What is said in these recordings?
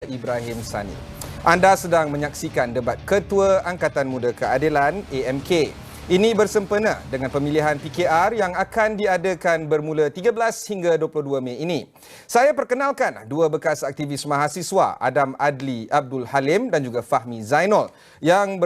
Ibrahim Sani. Anda sedang menyaksikan debat Ketua Angkatan Muda Keadilan AMK. Ini bersempena dengan pemilihan PKR yang akan diadakan bermula 13 hingga 22 Mei ini. Saya perkenalkan dua bekas aktivis mahasiswa, Adam Adli Abdul Halim dan juga Fahmi Zainul, yang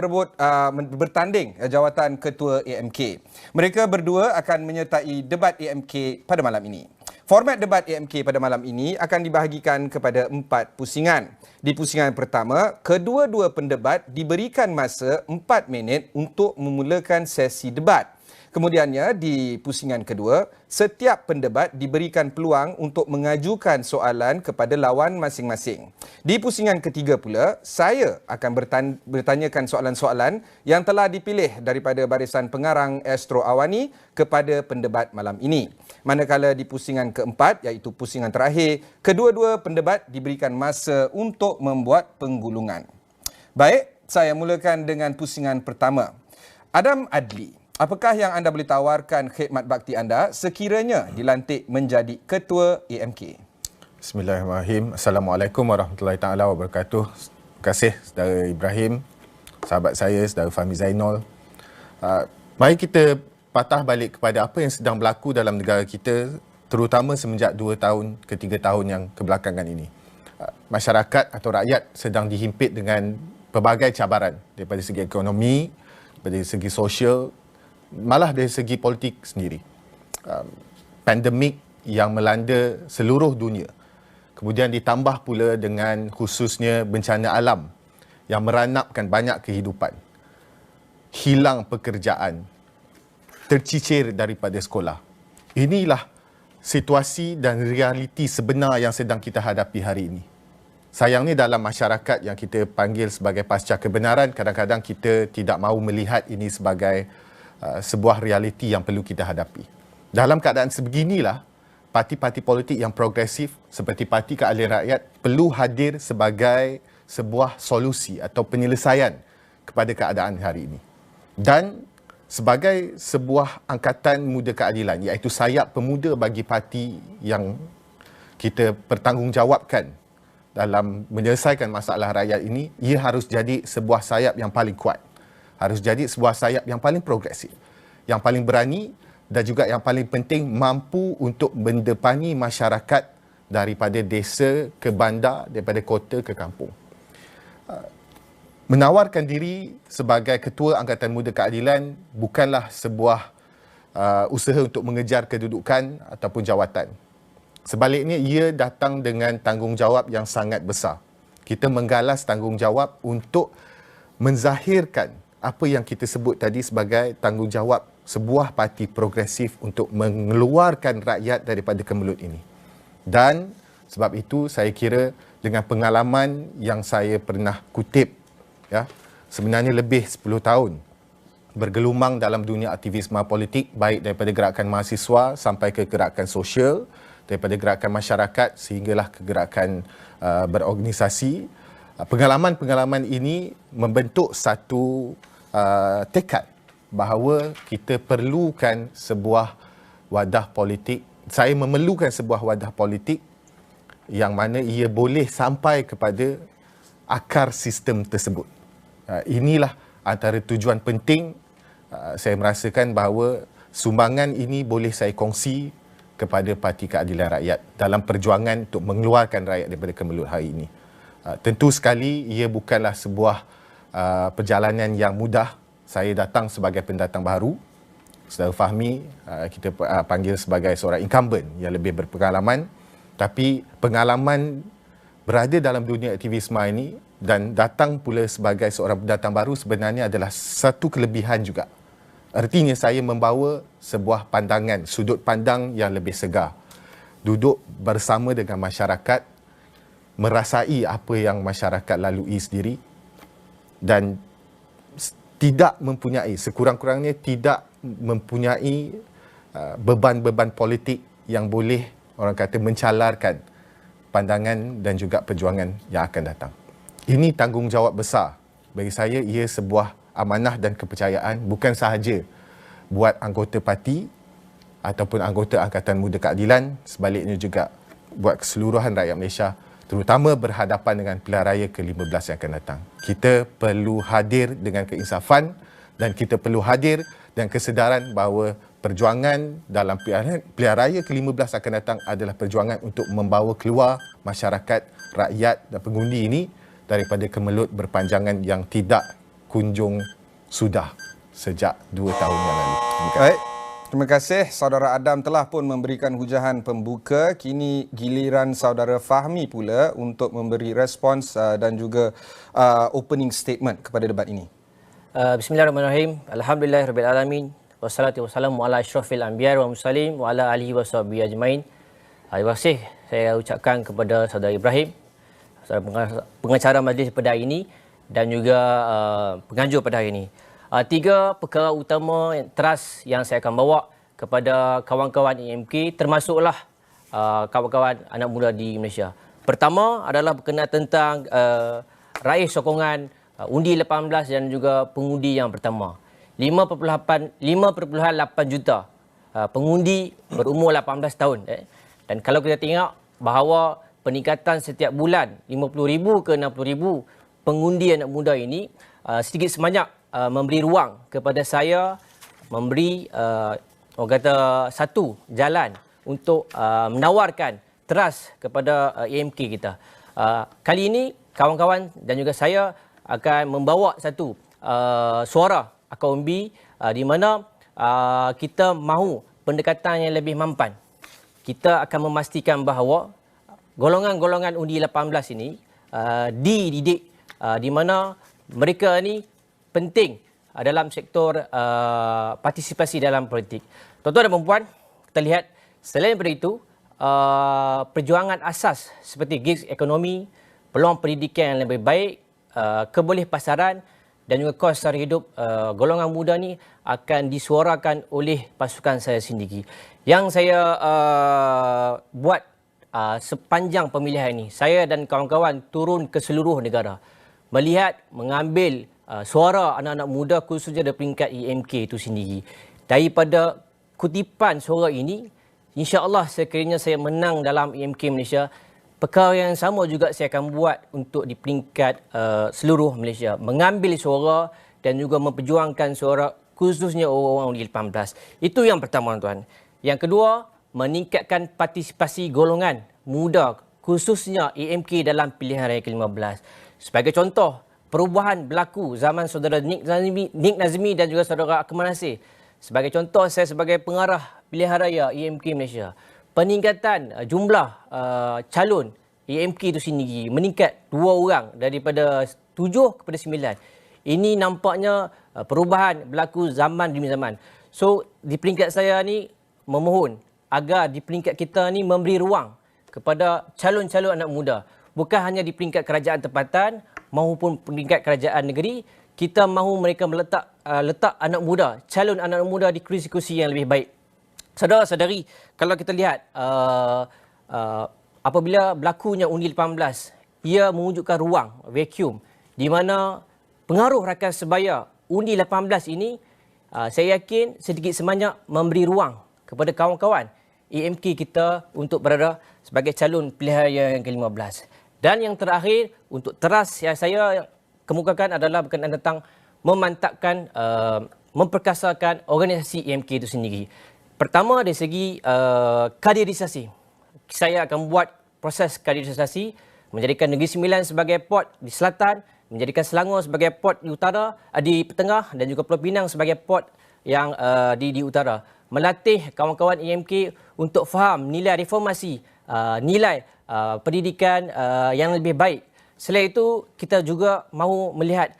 bertanding jawatan Ketua AMK. Mereka berdua akan menyertai debat AMK pada malam ini. Format debat AMK pada malam ini akan dibahagikan kepada 4 pusingan. Di pusingan pertama, kedua-dua pendebat diberikan masa 4 minit untuk memulakan sesi debat. Kemudiannya, di pusingan kedua, setiap pendebat diberikan peluang untuk mengajukan soalan kepada lawan masing-masing. Di pusingan ketiga pula, saya akan bertanyakan soalan-soalan yang telah dipilih daripada barisan pengarang Astro Awani kepada pendebat malam ini. Manakala di pusingan keempat, iaitu pusingan terakhir, kedua-dua pendebat diberikan masa untuk membuat penggulungan. Baik, saya mulakan dengan pusingan pertama. Adam Adli, apakah yang anda boleh tawarkan khidmat bakti anda sekiranya dilantik menjadi Ketua AMK? Bismillahirrahmanirrahim. Assalamualaikum warahmatullahi taala wabarakatuh. Terima kasih saudara Ibrahim, sahabat saya, saudara Fahmi Zainul. Mari kita patah balik kepada apa yang sedang berlaku dalam negara kita, terutama semenjak 2 tahun ke 3 tahun yang kebelakangan ini. Masyarakat atau rakyat sedang dihimpit dengan pelbagai cabaran daripada segi ekonomi, dari segi sosial, malah dari segi politik sendiri. Pandemik yang melanda seluruh dunia. Kemudian ditambah pula dengan khususnya bencana alam yang meranapkan banyak kehidupan. Hilang pekerjaan, tercicir daripada sekolah. Inilah situasi dan realiti sebenar yang sedang kita hadapi hari ini. Sayangnya dalam masyarakat yang kita panggil sebagai pasca kebenaran, kadang-kadang kita tidak mahu melihat ini sebagai sebuah realiti yang perlu kita hadapi. Dalam keadaan sebeginilah, parti-parti politik yang progresif seperti Parti Keadilan Rakyat perlu hadir sebagai sebuah solusi atau penyelesaian kepada keadaan hari ini. Dan sebagai sebuah angkatan muda keadilan, iaitu sayap pemuda bagi parti yang kita bertanggungjawabkan dalam menyelesaikan masalah rakyat ini, ia harus jadi sebuah sayap yang paling kuat. Harus jadi sebuah sayap yang paling progresif, yang paling berani dan juga yang paling penting mampu untuk mendepani masyarakat daripada desa ke bandar, daripada kota ke kampung. Menawarkan diri sebagai Ketua Angkatan Muda Keadilan bukanlah sebuah usaha untuk mengejar kedudukan ataupun jawatan. Sebaliknya, ia datang dengan tanggungjawab yang sangat besar. Kita menggalas tanggungjawab untuk menzahirkan apa yang kita sebut tadi sebagai tanggungjawab sebuah parti progresif untuk mengeluarkan rakyat daripada kemelut ini. Dan sebab itu saya kira dengan pengalaman yang saya pernah kutip, ya, sebenarnya lebih 10 tahun bergelumang dalam dunia aktivisme politik, baik daripada gerakan mahasiswa sampai ke gerakan sosial, daripada gerakan masyarakat sehinggalah ke gerakan berorganisasi. Pengalaman-pengalaman ini membentuk satu tekad bahawa kita perlukan sebuah wadah politik. Saya memerlukan sebuah wadah politik yang mana ia boleh sampai kepada akar sistem tersebut. Inilah antara tujuan penting saya merasakan bahawa sumbangan ini boleh saya kongsi kepada Parti Keadilan Rakyat dalam perjuangan untuk mengeluarkan rakyat daripada kemelut hari ini. Tentu sekali ia bukanlah sebuah perjalanan yang mudah. Saya datang sebagai pendatang baru. Saudara Fahmi kita panggil sebagai seorang incumbent yang lebih berpengalaman. Tapi pengalaman berada dalam dunia aktivisme ini dan datang pula sebagai seorang pendatang baru sebenarnya adalah satu kelebihan juga. Artinya saya membawa sebuah pandangan, sudut pandang yang lebih segar. Duduk bersama dengan masyarakat, merasai apa yang masyarakat lalui sendiri dan tidak mempunyai, sekurang-kurangnya tidak mempunyai beban-beban politik yang boleh orang kata mencalarkan pandangan dan juga perjuangan yang akan datang. Ini tanggungjawab besar. Bagi saya, ia sebuah amanah dan kepercayaan bukan sahaja buat anggota parti ataupun anggota Angkatan Muda Keadilan, sebaliknya juga buat keseluruhan rakyat Malaysia terutama berhadapan dengan pilihan raya ke-15 yang akan datang. Kita perlu hadir dengan keinsafan dan kita perlu hadir dengan kesedaran bahawa perjuangan dalam pilihan raya ke-15 akan datang adalah perjuangan untuk membawa keluar masyarakat, rakyat dan pengundi ini daripada kemelut berpanjangan yang tidak kunjung sudah sejak 2 tahun yang lalu. Baik. Terima kasih. Saudara Adam telah pun memberikan hujahan pembuka. Kini giliran Saudara Fahmi pula untuk memberi respons dan juga opening statement kepada debat ini. Bismillahirrahmanirrahim. Alhamdulillahirrahmanirrahim. Wassalatu wassalamu ala asyrafil anbiya wa mursalin wa ala alihi wa sahbihi ajmain. Terima kasih saya ucapkan kepada Saudara Ibrahim, pengacara majlis pada hari ini dan juga penganjur pada hari ini. 3 perkara utama teras yang saya akan bawa kepada kawan-kawan EMK termasuklah kawan-kawan anak muda di Malaysia. Pertama adalah berkenaan tentang raih sokongan undi 18 dan juga pengundi yang pertama. 5.8 juta pengundi berumur 18 tahun. Dan kalau kita tengok bahawa peningkatan setiap bulan 50,000 ke 60,000 pengundi anak muda ini sedikit sebanyak memberi ruang kepada saya memberi orang kata satu jalan untuk menawarkan trust kepada EMK kita. Kali ini kawan-kawan dan juga saya akan membawa satu suara akaun B di mana kita mahu pendekatan yang lebih mampan. Kita akan memastikan bahawa golongan-golongan undi 18 ini dididik di mana mereka ni penting dalam sektor partisipasi dalam politik. Tuan-tuan dan puan, kita lihat selain daripada itu perjuangan asas seperti gigs ekonomi, peluang pendidikan yang lebih baik, kebolehpasaran dan juga kos sara hidup golongan muda ni akan disuarakan oleh pasukan saya sendiri. Yang saya buat sepanjang pemilihan ini, saya dan kawan-kawan turun ke seluruh negara melihat, mengambil suara anak-anak muda khususnya dari peringkat EMK itu sendiri. Daripada kutipan suara ini, insya-Allah sekiranya saya menang dalam EMK Malaysia, perkara yang sama juga saya akan buat untuk di peringkat seluruh Malaysia. Mengambil suara dan juga memperjuangkan suara khususnya orang-orang undi 18. Itu yang pertama, tuan. Yang kedua, meningkatkan partisipasi golongan muda khususnya EMK dalam pilihan raya ke-15. Sebagai contoh, perubahan berlaku zaman saudara Nik Nazmi dan juga saudara Akmal Nasir. Sebagai contoh, saya sebagai pengarah pilihan raya EMK Malaysia. Peningkatan jumlah calon EMK itu sendiri meningkat 2 orang daripada 7 kepada 9. Ini nampaknya perubahan berlaku zaman demi zaman. So, di peringkat saya ni memohon agar di peringkat kita ni memberi ruang kepada calon-calon anak muda. Bukan hanya di peringkat kerajaan tempatan maupun peringkat kerajaan negeri, kita mahu mereka letak anak muda, calon anak muda di kursi-kursi yang lebih baik. Saudara-saudari, kalau kita lihat apabila berlakunya undi 18, ia mewujudkan ruang, vacuum, di mana pengaruh rakan sebaya undi 18 ini, saya yakin sedikit sebanyak memberi ruang kepada kawan-kawan EMK kita untuk berada sebagai calon pilihan yang ke-15. Dan yang terakhir, untuk teras yang saya kemukakan adalah berkenaan tentang memantapkan, memperkasakan organisasi EMK itu sendiri. Pertama, dari segi kaderisasi. Saya akan buat proses kaderisasi, menjadikan Negeri Sembilan sebagai port di selatan, menjadikan Selangor sebagai port di utara, di tengah dan juga Pulau Pinang sebagai port yang di utara. Melatih kawan-kawan EMK untuk faham nilai reformasi, nilai pendidikan yang lebih baik. Selain itu, kita juga mahu melihat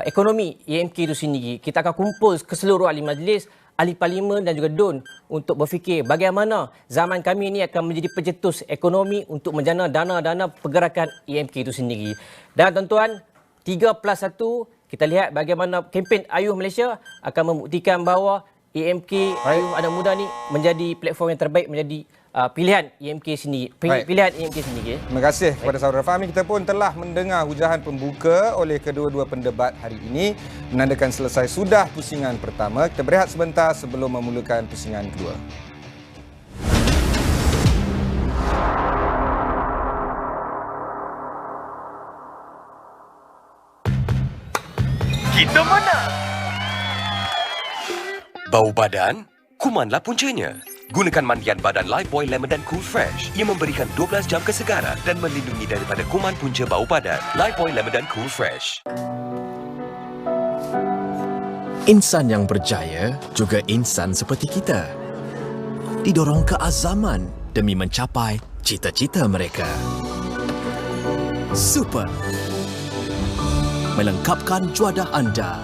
ekonomi EMK itu sendiri. Kita akan kumpul ke seluruh ahli majlis, ahli parlimen dan juga DUN untuk berfikir bagaimana zaman kami ini akan menjadi pencetus ekonomi untuk menjana dana-dana pergerakan EMK itu sendiri. Dan tuan-tuan, 3+1, kita lihat bagaimana kempen Ayuh Malaysia akan membuktikan bahawa EMK Ayuh Anak Muda ni menjadi platform yang terbaik, menjadi pilihan EMK sendiri. Pilihan EMK sendiri. Terima kasih kepada saudara Fahmi. Kita pun telah mendengar hujahan pembuka oleh kedua-dua pendebat hari ini, menandakan selesai sudah pusingan pertama. Kita berehat sebentar sebelum memulakan pusingan kedua. kita menang. Bau badan? Kumanlah puncanya. Gunakan mandian badan Lifebuoy Lemon dan Cool Fresh. Ia memberikan 12 jam kesegaran dan melindungi daripada kuman punca bau badan. Lifebuoy Lemon dan Cool Fresh. Insan yang berjaya juga insan seperti kita. Didorong keazaman demi mencapai cita-cita mereka. Super. Melengkapkan juadah anda.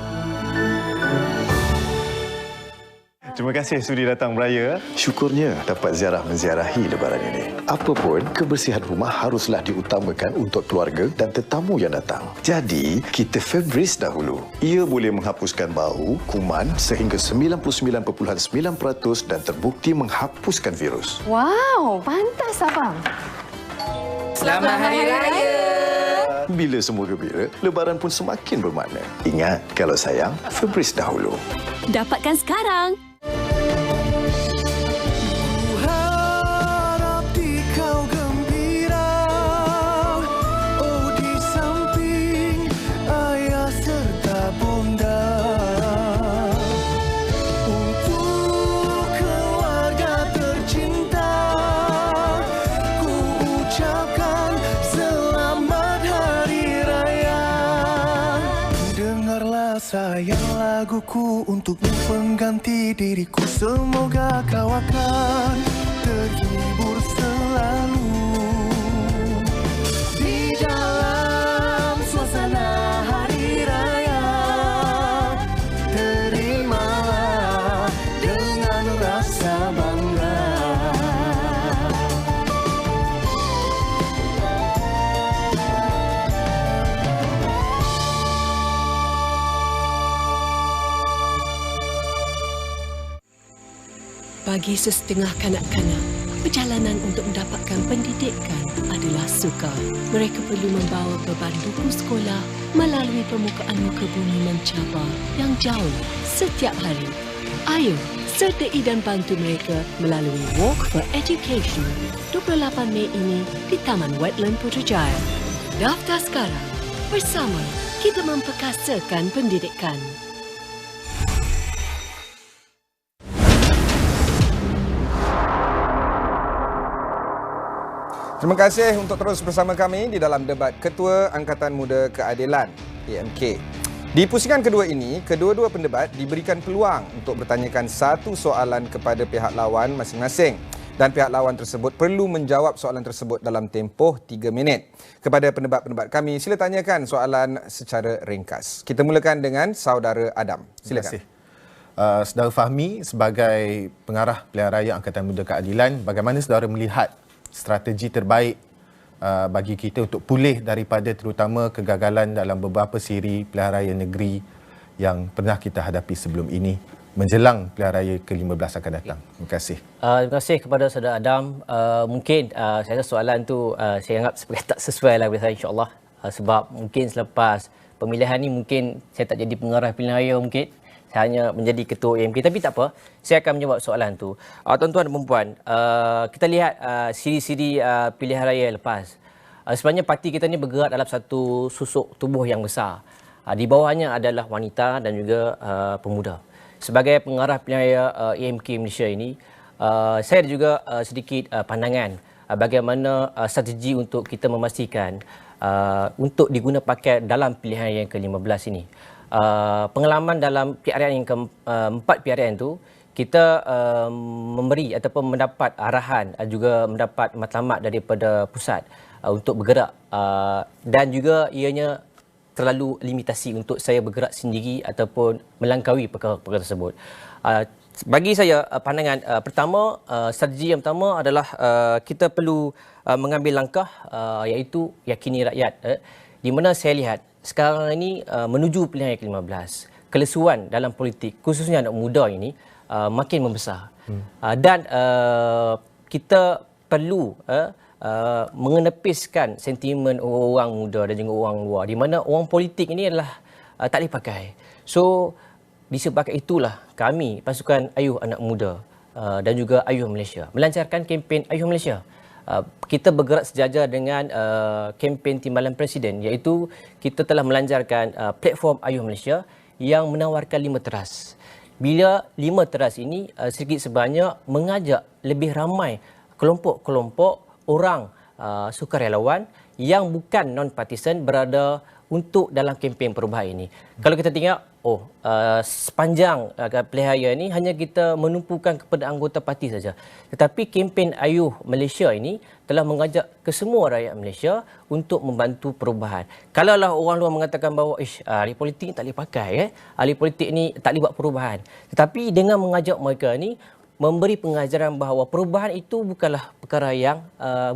Terima kasih sudi datang beraya. Syukurnya dapat ziarah menziarahi lebaran ini. Apapun, kebersihan rumah haruslah diutamakan untuk keluarga dan tetamu yang datang. Jadi, kita Febris dahulu. Ia boleh menghapuskan bau, kuman sehingga 99.9% dan terbukti menghapuskan virus. Wow, pantas abang. Selamat Hari Raya. Bila semua gembira, lebaran pun semakin bermakna. Ingat, kalau sayang, Febris dahulu. Dapatkan sekarang. Sayang laguku untukmu pengganti diriku. Semoga kau akan terhibur selalu di dalam suasana hari raya. Terimalah dengan rasa bangga. Bagi sesetengah kanak-kanak, perjalanan untuk mendapatkan pendidikan adalah sukar. Mereka perlu membawa beban buku sekolah melalui permukaan muka bumi mencabar yang jauh setiap hari. Ayo, sertai dan bantu mereka melalui Walk for Education 28 Mei ini di Taman Wetland Putrajaya. Daftar sekarang. Bersama, kita memperkasakan pendidikan. Terima kasih untuk terus bersama kami di dalam debat Ketua Angkatan Muda Keadilan AMK. Di pusingan kedua ini, kedua-dua pendebat diberikan peluang untuk bertanyakan satu soalan kepada pihak lawan masing-masing dan pihak lawan tersebut perlu menjawab soalan tersebut dalam tempoh 3 minit. Kepada pendebat-pendebat kami, sila tanyakan soalan secara ringkas. Kita mulakan dengan saudara Adam. Silakan. Saudara Fahmi, sebagai pengarah pilihan raya Angkatan Muda Keadilan, bagaimana saudara melihat strategi terbaik bagi kita untuk pulih daripada terutama kegagalan dalam beberapa siri pilihan raya negeri yang pernah kita hadapi sebelum ini menjelang pilihan raya ke-15 akan datang? Terima kasih. Terima kasih kepada saudara Adam. Mungkin saya rasa soalan tu saya anggap sebagai tak sesuai lah kepada saya, insyaAllah. Sebab mungkin selepas pemilihan ni mungkin saya tak jadi pengarah pilihan raya mungkin. Saya hanya menjadi ketua AMK. Tapi tak apa, saya akan menjawab soalan tu. Tuan-tuan dan perempuan, kita lihat siri-siri pilihan raya lepas. Sebenarnya parti kita ni bergerak dalam satu susuk tubuh yang besar. Di bawahnya adalah wanita dan juga pemuda. Sebagai pengarah pilihan raya AMK Malaysia ini, saya ada juga sedikit pandangan bagaimana strategi untuk kita memastikan untuk diguna pakai dalam pilihan yang ke-15 ini. Pengalaman dalam PRN yang keempat PRN tu, kita memberi ataupun mendapat arahan juga mendapat matlamat daripada pusat untuk bergerak dan juga ianya terlalu limitasi untuk saya bergerak sendiri ataupun melangkaui perkara-perkara tersebut. Bagi saya pandangan pertama, strategi yang pertama adalah kita perlu mengambil langkah iaitu yakini rakyat, di mana saya lihat sekarang ini menuju pilihan yang ke-15, kelesuan dalam politik khususnya anak muda ini makin membesar. Dan kita perlu mengenepiskan sentimen orang muda dan juga orang luar, di mana orang politik ini adalah tak boleh pakai. So disebabkan itulah kami pasukan Ayuh Anak Muda dan juga Ayuh Malaysia melancarkan kempen Ayuh Malaysia. Kita bergerak sejajar dengan kempen Timbalan Presiden, iaitu kita telah melancarkan platform Ayuh Malaysia yang menawarkan 5 teras. Bila 5 teras ini sedikit sebanyak mengajak lebih ramai kelompok-kelompok orang sukarelawan yang bukan non-partisan berada untuk dalam kempen perubahan ini. Kalau kita tengok, sepanjang pilihan raya ini hanya kita menumpukan kepada anggota parti saja. Tetapi kempen Ayuh Malaysia ini telah mengajak ke semua rakyat Malaysia untuk membantu perubahan. Kalaulah orang luar mengatakan bahawa ahli politik tak boleh pakai, ahli politik ni tak boleh buat perubahan. Tetapi dengan mengajak mereka ni memberi pengajaran bahawa perubahan itu bukanlah perkara yang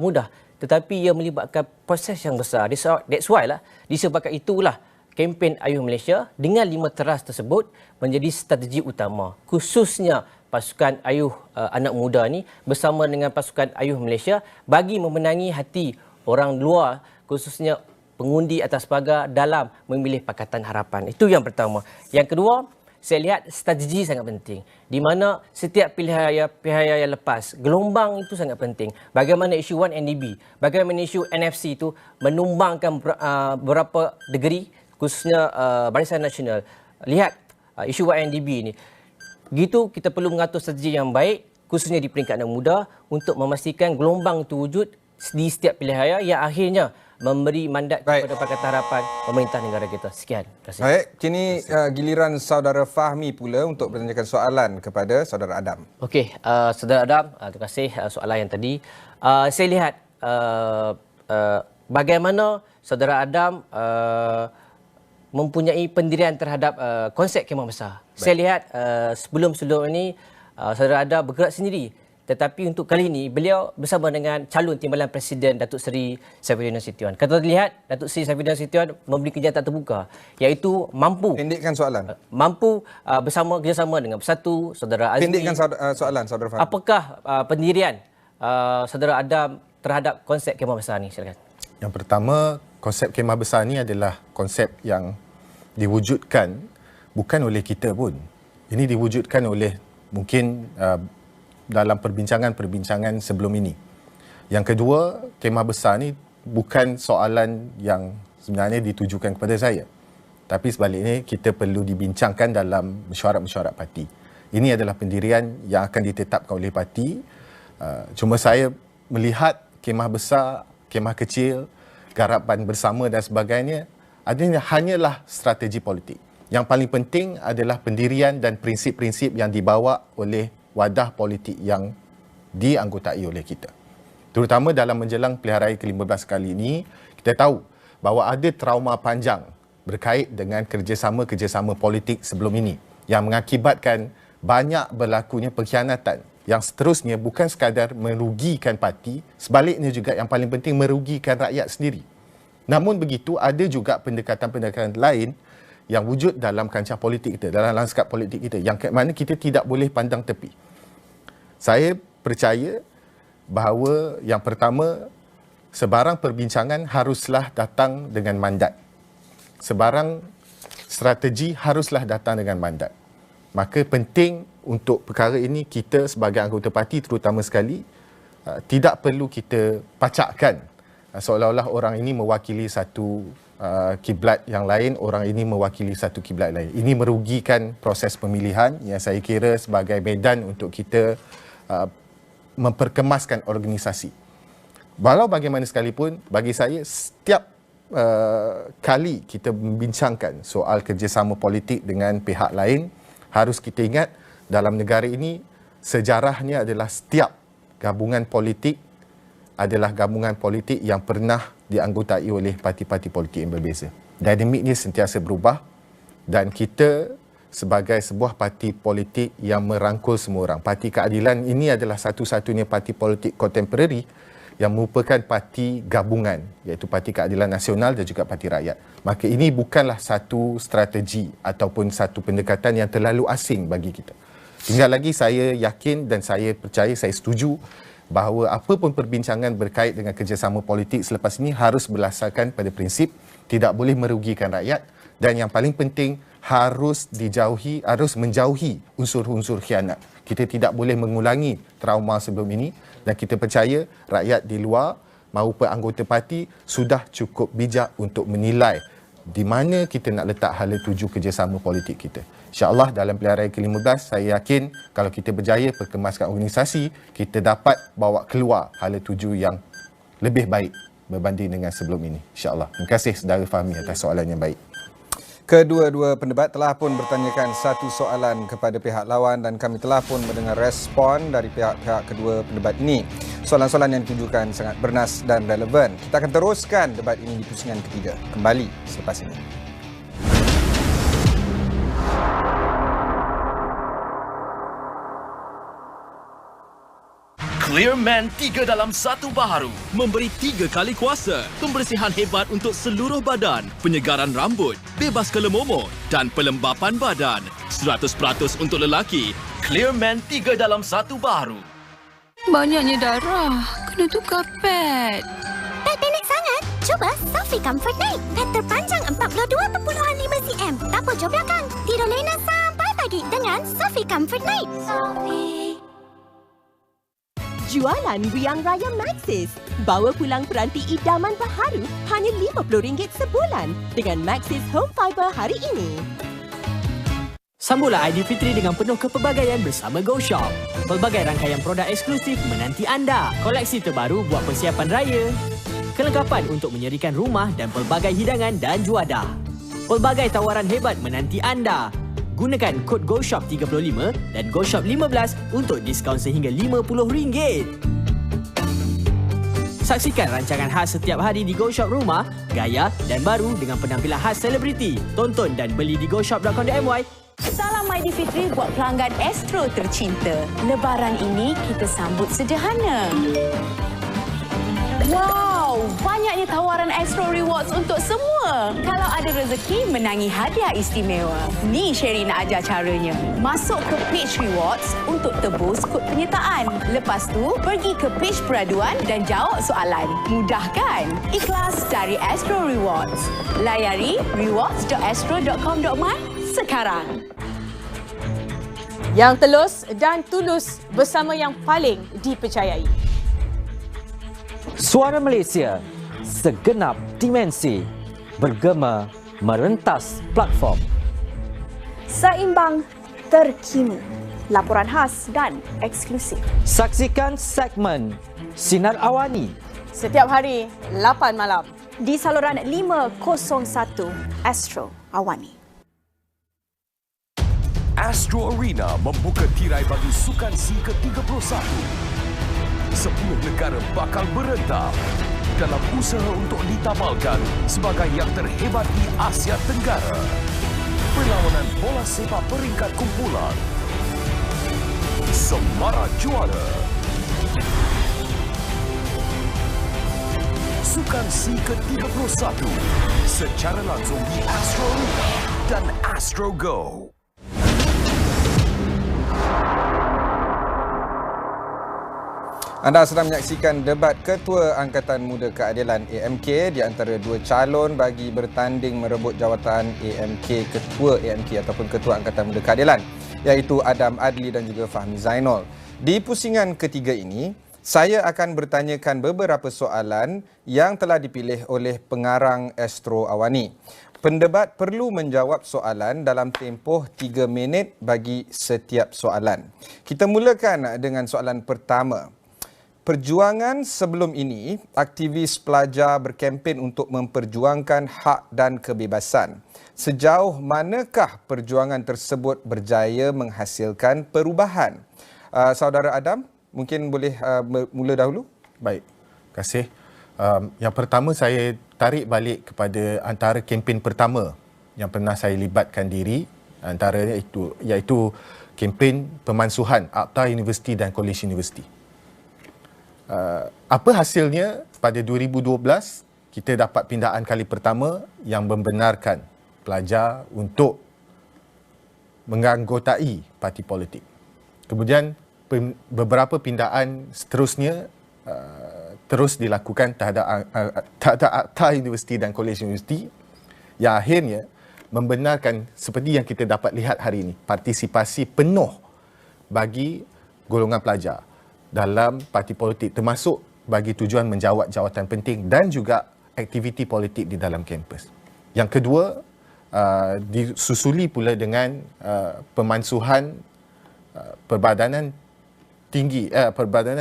mudah, tetapi ia melibatkan proses yang besar. That's why lah, disebabkan itulah kempen Ayuh Malaysia dengan 5 teras tersebut menjadi strategi utama. Khususnya pasukan Ayuh anak muda ni bersama dengan pasukan Ayuh Malaysia bagi memenangi hati orang luar, khususnya pengundi atas pagar dalam memilih Pakatan Harapan. Itu yang pertama. Yang kedua, saya lihat strategi sangat penting. Di mana setiap pilihan raya lepas, gelombang itu sangat penting. Bagaimana isu 1NDB, bagaimana isu NFC itu menumbangkan beberapa negeri, khususnya Barisan Nasional. Lihat isu 1NDB ini. Begitu kita perlu mengatur strategi yang baik, khususnya di peringkat anak muda, untuk memastikan gelombang itu wujud di setiap pilihan raya yang akhirnya memberi mandat kepada Pakatan Harapan pemerintah negara kita. Sekian. Terima kasih. Baik, kini giliran saudara Fahmi pula untuk bertanyakan soalan kepada saudara Adam. Okey, saudara Adam, terima kasih soalan yang tadi. Saya lihat bagaimana saudara Adam mempunyai pendirian terhadap konsep kemah besar. Baik. Saya lihat sebelum-sebelum ini saudara Adam bergerak sendiri. Tetapi untuk kali ini, beliau bersama dengan calon timbalan Presiden Datuk Seri Saifuddin Nasution. Kalau lihat, Datuk Seri Saifuddin Nasution memberi kenyataan terbuka, iaitu mampu. Pendekkan soalan. Mampu kerjasama dengan Bersatu, saudara Azmi. Pendekkan soalan, saudara Fahmi. Apakah pendirian saudara Adam terhadap konsep kemah besar ni? Silakan. Yang pertama, konsep kemah besar ni adalah konsep yang diwujudkan bukan oleh kita pun. Ini diwujudkan oleh mungkin dalam perbincangan-perbincangan sebelum ini. Yang kedua, kemah besar ni bukan soalan yang sebenarnya ditujukan kepada saya. Tapi sebaliknya, kita perlu dibincangkan dalam mesyuarat-mesyuarat parti. Ini adalah pendirian yang akan ditetapkan oleh parti. Cuma saya melihat kemah besar, kemah kecil, garapan bersama dan sebagainya, adanya hanyalah strategi politik. Yang paling penting adalah pendirian dan prinsip-prinsip yang dibawa oleh wadah politik yang dianggotai oleh kita. Terutama dalam menjelang pilihan raya ke-15 kali ini, kita tahu bahawa ada trauma panjang berkait dengan kerjasama-kerjasama politik sebelum ini yang mengakibatkan banyak berlakunya pengkhianatan yang seterusnya bukan sekadar merugikan parti, sebaliknya juga yang paling penting merugikan rakyat sendiri. Namun begitu, ada juga pendekatan-pendekatan lain yang wujud dalam kancah politik kita, dalam lanskap politik kita, yang ke mana kita tidak boleh pandang tepi. Saya percaya bahawa yang pertama, sebarang perbincangan haruslah datang dengan mandat. Sebarang strategi haruslah datang dengan mandat. Maka penting untuk perkara ini kita sebagai anggota parti terutama sekali tidak perlu kita pacakkan seolah-olah orang ini mewakili satu kiblat yang lain, orang ini mewakili satu kiblat lain. Ini merugikan proses pemilihan yang saya kira sebagai medan untuk kita memperkemaskan organisasi. Walau bagaimana sekalipun, bagi saya setiap kali kita membincangkan soal kerjasama politik dengan pihak lain, harus kita ingat dalam negara ini sejarahnya adalah setiap gabungan politik adalah gabungan politik yang pernah dianggotai oleh parti-parti politik yang berbeza. Dinamiknya sentiasa berubah dan kita sebagai sebuah parti politik yang merangkul semua orang. Parti Keadilan ini adalah satu-satunya parti politik kontemporari yang merupakan parti gabungan, iaitu Parti Keadilan Nasional dan juga Parti Rakyat. Maka ini bukanlah satu strategi ataupun satu pendekatan yang terlalu asing bagi kita. Tinggal lagi saya yakin dan saya percaya, saya setuju bahawa apapun perbincangan berkait dengan kerjasama politik selepas ini harus berdasarkan pada prinsip tidak boleh merugikan rakyat dan yang paling penting harus menjauhi unsur-unsur khianat. Kita tidak boleh mengulangi trauma sebelum ini dan kita percaya rakyat di luar maupun anggota parti sudah cukup bijak untuk menilai di mana kita nak letak hala tuju kerjasama politik kita. InsyaAllah dalam pilihan raya ke-15, saya yakin kalau kita berjaya perkemaskan organisasi, kita dapat bawa keluar hala tuju yang lebih baik berbanding dengan sebelum ini. InsyaAllah. Terima kasih saudara Fahmi atas soalan yang baik. Kedua-dua pendebat telah pun bertanyakan satu soalan kepada pihak lawan dan kami telah pun mendengar respon dari pihak-pihak kedua pendebat ini. Soalan-soalan yang ditujukan sangat bernas dan relevan. Kita akan teruskan debat ini di pusingan ketiga. Kembali selepas ini. Clearman 3 dalam 1 baharu memberi 3 kali kuasa, pembersihan hebat untuk seluruh badan, penyegaran rambut, bebas kelemomor dan pelembapan badan. 100% untuk lelaki. Clearman 3 dalam 1 baharu. Banyaknya darah. Kena tukar pad. Pad pendek sangat? Cuba Sophie Comfort Night. Pad terpanjang 42.5 cm. Tapul jauh belakang. Tidur lena sampai pagi dengan Sophie Comfort Night. Sophie. Jualan Riang Raya Maxis. Bawa pulang peranti idaman baharu hanya RM50 sebulan dengan Maxis Home Fiber hari ini. Sambutlah Aidilfitri dengan penuh kepelbagaian bersama GoShop. Pelbagai rangkaian produk eksklusif menanti anda. Koleksi terbaru buat persiapan raya. Kelengkapan untuk menyerikan rumah dan pelbagai hidangan dan juadah. Pelbagai tawaran hebat menanti anda. Gunakan kod GoShop35 dan GoShop15 untuk diskaun sehingga RM50. Saksikan rancangan khas setiap hari di GoShop Rumah, gaya dan baru dengan penampilan khas selebriti. Tonton dan beli di goshop.com.my. Salam Aidilfitri buat pelanggan Astro tercinta. Lebaran ini kita sambut sederhana. Wow, banyaknya tawaran Astro Rewards untuk semua. Kalau ada rezeki, menangi hadiah istimewa. Ni Sherry nak ajar caranya. Masuk ke page Rewards untuk tebus kod penyertaan. Lepas tu, pergi ke page peraduan dan jawab soalan. Mudah kan? Ikhlas dari Astro Rewards. Layari rewards.astro.com.my sekarang. Yang telus dan tulus bersama yang paling dipercayai. Suara Malaysia, segenap dimensi, bergema merentas platform. Seimbang, terkini, laporan khas dan eksklusif. Saksikan segmen Sinar Awani setiap hari 8 malam di saluran 501 Astro Awani. Astro Arena membuka tirai bagi Sukan C ke-31. 10 negara bakal berentak dalam usaha untuk ditamalkan sebagai yang terhebat di Asia Tenggara. Perlawanan bola sepak peringkat kumpulan. Semarak juara. Sukan C ke-31 secara langsung di Astro Arena dan Astro Go. Anda sedang menyaksikan debat Ketua Angkatan Muda Keadilan AMK di antara dua calon bagi bertanding merebut jawatan AMK Ketua AMK ataupun Ketua Angkatan Muda Keadilan, iaitu Adam Adli dan juga Fahmi Zainul. Di pusingan ketiga ini, saya akan bertanyakan beberapa soalan yang telah dipilih oleh pengarang Astro Awani. Pendebat perlu menjawab soalan dalam tempoh 3 minit bagi setiap soalan. Kita mulakan dengan soalan pertama. Perjuangan sebelum ini, aktivis pelajar berkempen untuk memperjuangkan hak dan kebebasan. Sejauh manakah perjuangan tersebut berjaya menghasilkan perubahan? Saudara Adam, mungkin boleh mula dahulu? Baik, terima kasih. Yang pertama saya tarik balik kepada antara kempen pertama yang pernah saya libatkan diri, antaranya iaitu kempen pemansuhan Akta Universiti dan Kolej Universiti. Apa hasilnya? Pada 2012 kita dapat pindaan kali pertama yang membenarkan pelajar untuk menganggotai parti politik. Kemudian beberapa pindaan seterusnya terus dilakukan terhadap Akta Universiti dan Kolej Universiti yang akhirnya membenarkan seperti yang kita dapat lihat hari ini, partisipasi penuh bagi golongan pelajar dalam parti politik, termasuk bagi tujuan menjawat jawatan penting dan juga aktiviti politik di dalam kampus. Yang kedua, disusuli pula dengan pemansuhan Perbadanan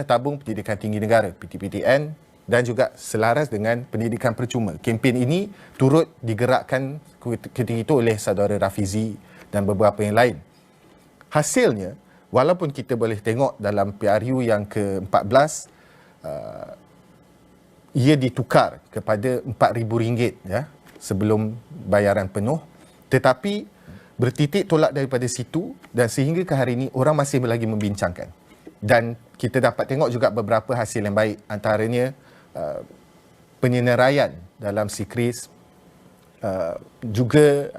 Tabung Pendidikan Tinggi Negara (PTPTN) dan juga selaras dengan pendidikan percuma. Kempen ini turut digerakkan ketika itu oleh saudara Rafizi dan beberapa yang lain. Hasilnya, walaupun kita boleh tengok dalam PRU yang ke-14, ia ditukar kepada RM4,000 ya, sebelum bayaran penuh, tetapi bertitik tolak daripada situ dan sehingga ke hari ini orang masih lagi membincangkan. Dan kita dapat tengok juga beberapa hasil yang baik, antaranya penyeneraian dalam sikris, juga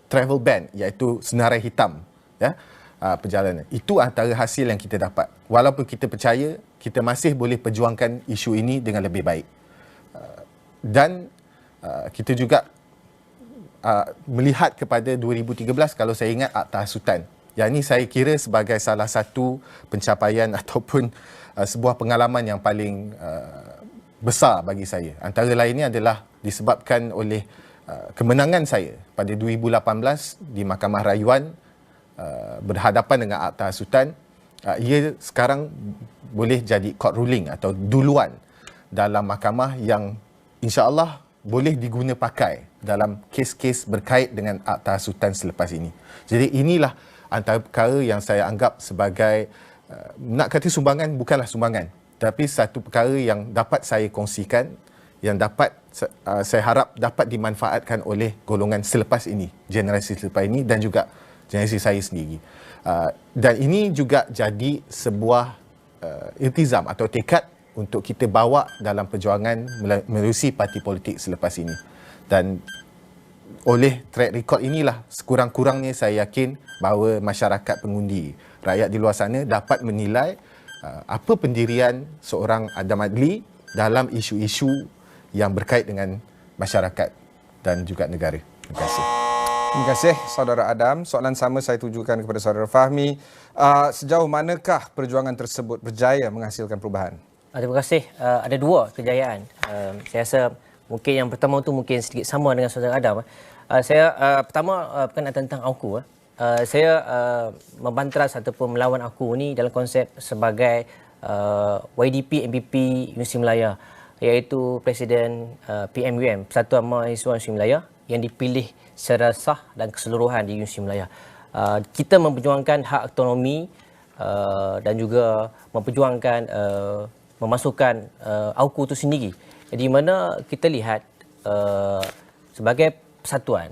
travel ban, iaitu senarai hitam ya, perjalanan. Itu antara hasil yang kita dapat. Walaupun kita percaya kita masih boleh perjuangkan isu ini dengan lebih baik. Dan kita juga melihat kepada 2013, kalau saya ingat, Akta Hasutan. Yang ini saya kira sebagai salah satu pencapaian ataupun sebuah pengalaman yang paling besar bagi saya. Antara lainnya adalah disebabkan oleh kemenangan saya pada 2018 di Mahkamah Rayuan berhadapan dengan Akta Hasutan. Ia sekarang boleh jadi court ruling atau duluan dalam mahkamah yang insya-Allah boleh diguna pakai dalam kes-kes berkait dengan Akta Hasutan selepas ini. Jadi inilah antara perkara yang saya anggap sebagai, nak kata sumbangan, bukanlah sumbangan, tapi satu perkara yang dapat saya kongsikan, yang dapat saya harap dapat dimanfaatkan oleh golongan selepas ini, generasi selepas ini dan juga generasi saya sendiri. Dan ini juga jadi sebuah iltizam atau tekad untuk kita bawa dalam perjuangan menerusi parti politik selepas ini. Dan oleh track record inilah sekurang-kurangnya saya yakin bahawa masyarakat pengundi, rakyat di luar sana dapat menilai apa pendirian seorang Adam Adli dalam isu-isu yang berkait dengan masyarakat dan juga negara. Terima kasih. Terima kasih saudara Adam. Soalan sama saya tujukan kepada saudara Fahmi. Sejauh manakah perjuangan tersebut berjaya menghasilkan perubahan? Terima kasih. Ada dua kejayaan. Saya rasa mungkin yang pertama tu mungkin sedikit sama dengan saudara Adam. Saya pertama berkenaan tentang AUKU. Saya membantras ataupun melawan AUKU ni dalam konsep sebagai YDP MPP Universiti Melaya, iaitu Presiden PMUM, Persatuan Mahasiswa Universiti Melaya, yang dipilih secara sah dan keseluruhan di Universiti Melaya. Kita memperjuangkan hak autonomi dan juga memperjuangkan memasukkan AUKU itu sendiri. Di mana kita lihat sebagai persatuan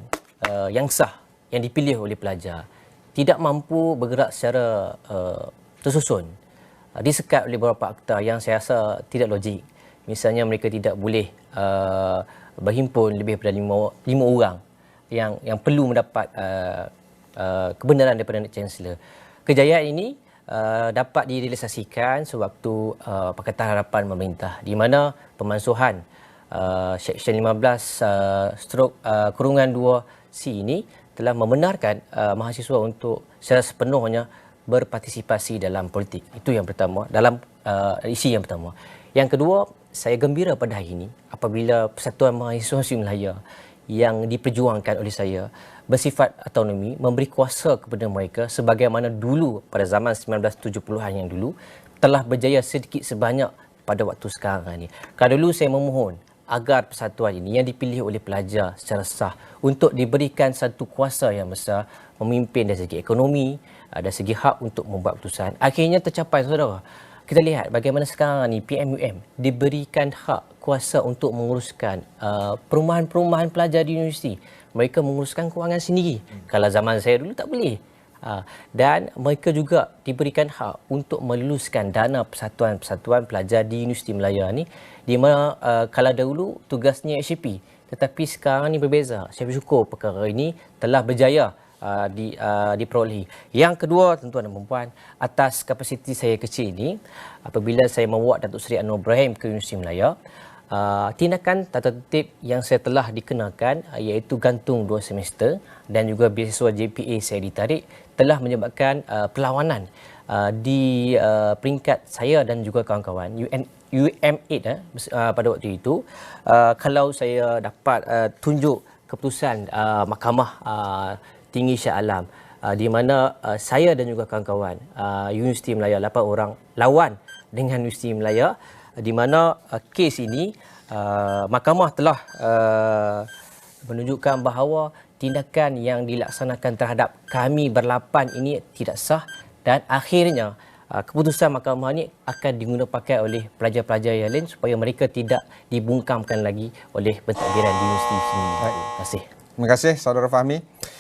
yang sah, yang dipilih oleh pelajar, tidak mampu bergerak secara tersusun, disekat oleh beberapa akta yang saya rasa tidak logik. Misalnya mereka tidak boleh berhimpun lebih daripada lima orang yang perlu mendapat kebenaran daripada Chancellor. Kejayaan ini dapat direalisasikan sewaktu Pakatan Harapan Pemerintah, di mana pemansuhan Seksyen 15/2C ini telah membenarkan mahasiswa untuk secara sepenuhnya berpartisipasi dalam politik. Itu yang pertama, dalam isi yang pertama. Yang kedua, saya gembira pada hari ini apabila Persatuan Mahasiswa Universiti Melaya yang diperjuangkan oleh saya bersifat autonomi, memberi kuasa kepada mereka sebagaimana dulu pada zaman 1970-an yang dulu telah berjaya sedikit sebanyak pada waktu sekarang ini. Kalau dulu saya memohon agar persatuan ini yang dipilih oleh pelajar secara sah untuk diberikan satu kuasa yang besar memimpin dari segi ekonomi, dari segi hak untuk membuat keputusan. Akhirnya tercapai, saudara. Kita lihat bagaimana sekarang ni PMUM diberikan hak kuasa untuk menguruskan perumahan-perumahan pelajar di universiti. Mereka menguruskan kewangan sendiri. Kalau zaman saya dulu tak boleh. Dan mereka juga diberikan hak untuk meluluskan dana persatuan-persatuan pelajar di Universiti Melaya ni, di mana kalau dahulu tugasnya HCP, tetapi sekarang ni berbeza. Saya bersyukur perkara ini telah berjaya diperolehi. Yang kedua, tuan-tuan dan puan-puan, atas kapasiti saya kecil ini, apabila saya membawa Datuk Seri Anwar Ibrahim ke Universiti Melaya, tindakan tata tertib yang saya telah dikenakan, iaitu gantung 2 semester dan juga beasiswa JPA saya ditarik, telah menyebabkan perlawanan di peringkat saya dan juga kawan-kawan UM8 pada waktu itu. Kalau saya dapat tunjuk keputusan Mahkamah Tinggi Shah Alam di mana saya dan juga kawan-kawan Universiti Malaya 8 orang lawan dengan Universiti Malaya, di mana kes ini mahkamah telah menunjukkan bahawa tindakan yang dilaksanakan terhadap kami berlapan ini tidak sah, dan akhirnya keputusan mahkamah ini akan diguna pakai oleh pelajar-pelajar yang lain supaya mereka tidak dibungkamkan lagi oleh pentadbiran di universiti sini. Terima kasih. Terima kasih Saudara Fahmi.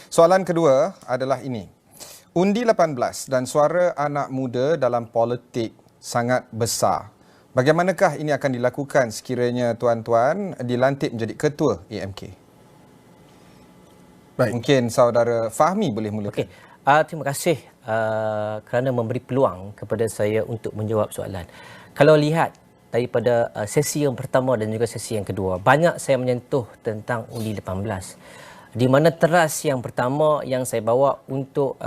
Soalan kedua adalah ini. Undi 18 dan suara anak muda dalam politik sangat besar. Bagaimanakah ini akan dilakukan sekiranya tuan-tuan dilantik menjadi ketua AMK? Baik. Mungkin Saudara Fahmi boleh mulakan. Terima kasih kerana memberi peluang kepada saya untuk menjawab soalan. Kalau lihat daripada sesi yang pertama dan juga sesi yang kedua, banyak saya menyentuh tentang undi 18. Di mana teras yang pertama yang saya bawa untuk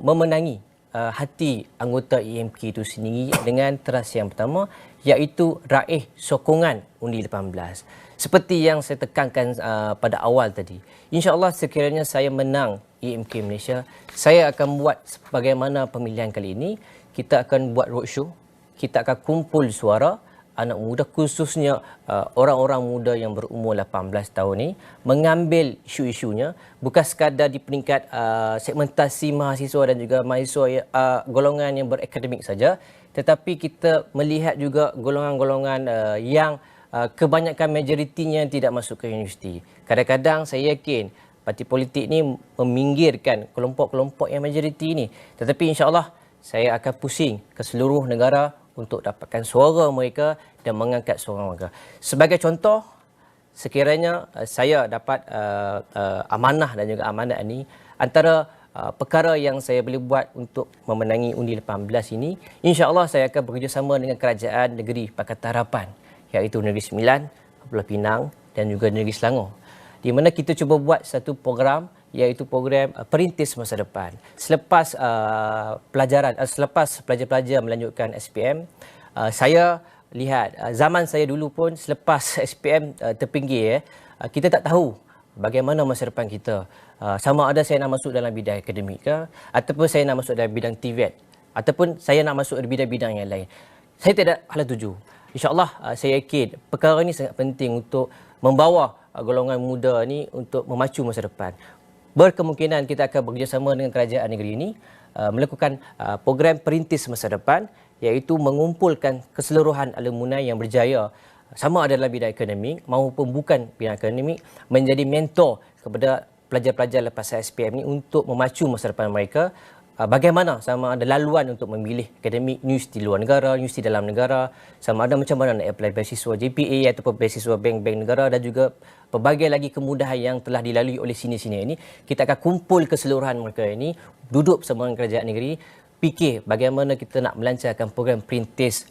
memenangi hati anggota AMK itu sendiri dengan teras yang pertama, iaitu raih sokongan undi 18. Seperti yang saya tekankan pada awal tadi, insya-Allah sekiranya saya menang AMK Malaysia, saya akan buat sebagaimana pemilihan kali ini. Kita akan buat roadshow, kita akan kumpul suara anak muda, khususnya orang-orang muda yang berumur 18 tahun ni, mengambil isu-isunya bukan sekadar di peringkat segmentasi mahasiswa dan juga mahasiswa golongan yang berakademik saja, tetapi kita melihat juga golongan-golongan yang kebanyakan majoritinya tidak masuk ke universiti. Kadang-kadang saya yakin parti politik ni meminggirkan kelompok-kelompok yang majoriti ini, tetapi insya-Allah saya akan pusing ke seluruh negara untuk dapatkan suara mereka dan mengangkat suara mereka. Sebagai contoh, sekiranya saya dapat amanah dan juga amanat ini, antara perkara yang saya boleh buat untuk memenangi undi 18 ini, insya-Allah saya akan bekerjasama dengan Kerajaan Negeri Pakatan Harapan, iaitu Negeri Sembilan, Pulau Pinang dan juga Negeri Selangor, di mana kita cuba buat satu program, iaitu program Perintis Masa Depan. Selepas selepas pelajar-pelajar melanjutkan SPM, saya lihat zaman saya dulu pun selepas SPM terpinggir, kita tak tahu bagaimana masa depan kita. Sama ada saya nak masuk dalam bidang akademik ke, ataupun saya nak masuk dalam bidang TVET, ataupun saya nak masuk di bidang-bidang yang lain. Saya tidak hala tuju. InsyaAllah saya yakin perkara ini sangat penting untuk membawa golongan muda ni untuk memacu masa depan. Berkemungkinan kita akan bekerjasama dengan kerajaan negeri ini melakukan program Perintis Masa Depan, iaitu mengumpulkan keseluruhan alumni yang berjaya sama ada dalam bidang akademik maupun bukan bidang akademik menjadi mentor kepada pelajar-pelajar lepas SPM ini untuk memacu masa depan mereka. Bagaimana sama ada laluan untuk memilih akademik universiti luar negara, universiti dalam negara, sama ada macam mana nak apply beasiswa JPA ataupun beasiswa bank-bank negara, dan juga pelbagai lagi kemudahan yang telah dilalui oleh senior-senior ini. Kita akan kumpul keseluruhan mereka ini, duduk bersama dengan kerajaan negeri, fikir bagaimana kita nak melancarkan program Perintis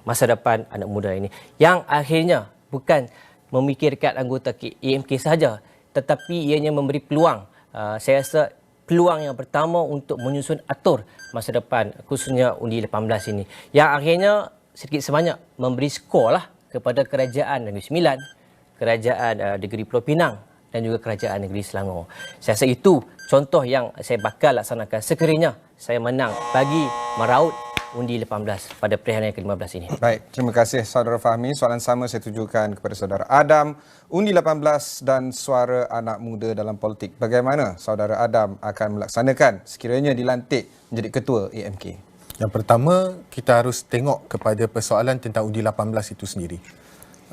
Masa Depan anak muda ini, yang akhirnya bukan memikirkan anggota AMK sahaja, tetapi ianya memberi peluang. Saya rasa peluang yang pertama untuk menyusun atur masa depan, khususnya undi 18 ini, yang akhirnya sedikit sebanyak memberi skor lah kepada Kerajaan Negeri Sembilan, Kerajaan Negeri Pulau Pinang dan juga Kerajaan Negeri Selangor. Saya rasa itu contoh yang saya bakal laksanakan sekiranya saya menang bagi meraut undi 18 pada pilihan yang ke-15 ini. Baik, terima kasih Saudara Fahmi. Soalan sama saya tujukan kepada Saudara Adam. Undi 18 dan suara anak muda dalam politik. Bagaimana Saudara Adam akan melaksanakan sekiranya dilantik menjadi ketua AMK? Yang pertama, kita harus tengok kepada persoalan tentang undi 18 itu sendiri.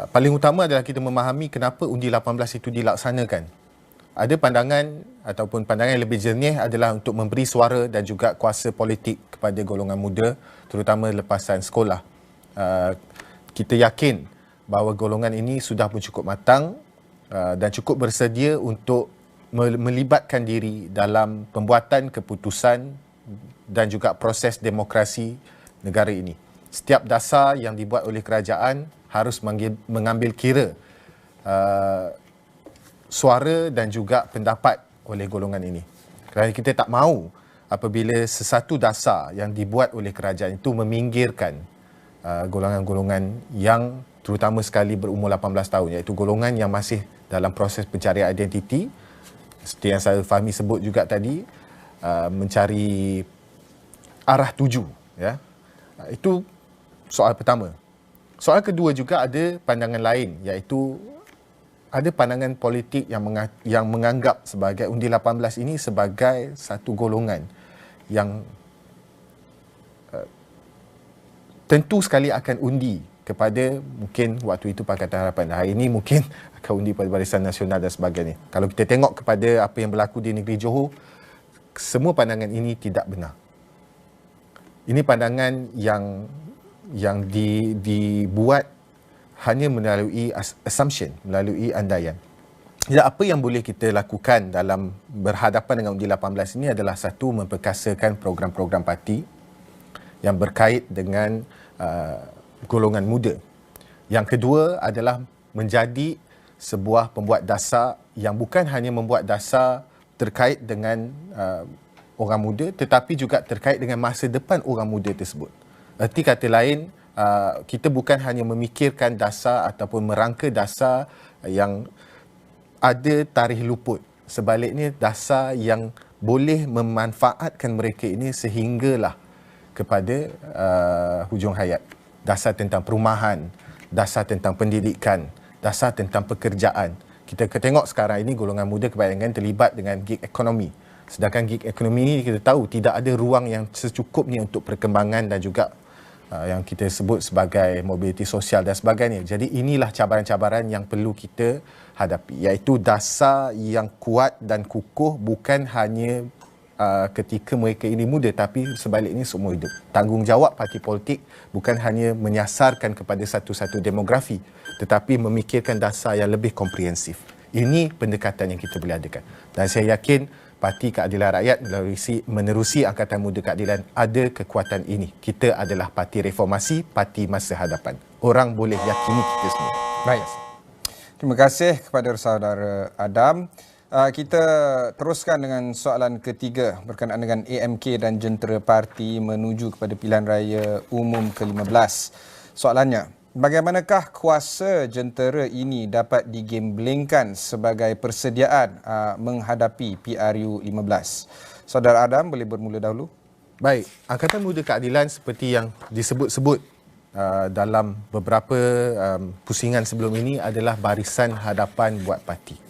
Paling utama adalah kita memahami kenapa undi 18 itu dilaksanakan. Ada pandangan ataupun pandangan yang lebih jernih adalah untuk memberi suara dan juga kuasa politik kepada golongan muda, terutama lepasan sekolah. Kita yakin bahawa golongan ini sudah pun cukup matang dan cukup bersedia untuk melibatkan diri dalam pembuatan keputusan dan juga proses demokrasi negara ini. Setiap dasar yang dibuat oleh kerajaan harus mengambil kira suara dan juga pendapat oleh golongan ini. Kerana kita tak mahu apabila sesuatu dasar yang dibuat oleh kerajaan itu meminggirkan golongan-golongan yang terutama sekali berumur 18 tahun, iaitu golongan yang masih dalam proses pencarian identiti. Seperti yang saya Fahmi sebut juga tadi, mencari arah tuju, ya. Itu soal pertama. Soal kedua juga ada pandangan lain, iaitu ada pandangan politik yang menganggap sebagai undi 18 ini sebagai satu golongan yang tentu sekali akan undi kepada mungkin waktu itu Pakatan Harapan. Hari ini mungkin akan undi pada Barisan Nasional dan sebagainya. Kalau kita tengok kepada apa yang berlaku di negeri Johor, semua pandangan ini tidak benar. Ini pandangan yang dibuat hanya melalui assumption, melalui andaian. Jadi apa yang boleh kita lakukan dalam berhadapan dengan undi 18 ini adalah satu, memperkasakan program-program parti yang berkait dengan golongan muda. Yang kedua adalah menjadi sebuah pembuat dasar yang bukan hanya membuat dasar terkait dengan orang muda, tetapi juga terkait dengan masa depan orang muda tersebut. Erti kata lain, kita bukan hanya memikirkan dasar ataupun merangka dasar yang ada tarikh luput. Sebaliknya, dasar yang boleh memanfaatkan mereka ini sehinggalah kepada hujung hayat. Dasar tentang perumahan, dasar tentang pendidikan, dasar tentang pekerjaan. Kita tengok sekarang ini golongan muda kebanyakan terlibat dengan gig ekonomi. Sedangkan gig ekonomi ini kita tahu tidak ada ruang yang secukupnya untuk perkembangan dan juga yang kita sebut sebagai mobiliti sosial dan sebagainya. Jadi inilah cabaran-cabaran yang perlu kita hadapi, iaitu dasar yang kuat dan kukuh bukan hanya ketika mereka ini muda, tapi sebaliknya seumur hidup. Tanggungjawab parti politik bukan hanya menyasarkan kepada satu-satu demografi, tetapi memikirkan dasar yang lebih komprehensif. Ini pendekatan yang kita boleh adakan. Dan saya yakin Parti Keadilan Rakyat menerusi Angkatan Muda Keadilan ada kekuatan ini. Kita adalah parti reformasi, parti masa hadapan. Orang boleh yakini kita semua. Baik. Terima kasih kepada saudara Adam. Kita teruskan dengan soalan ketiga berkenaan dengan AMK dan jentera parti menuju kepada pilihan raya umum ke-15. Soalannya, bagaimanakah kuasa jentera ini dapat digemblengkan sebagai persediaan menghadapi PRU 15? Saudara Adam boleh bermula dahulu. Baik, Angkatan Muda Keadilan seperti yang disebut-sebut dalam beberapa pusingan sebelum ini adalah barisan hadapan buat parti.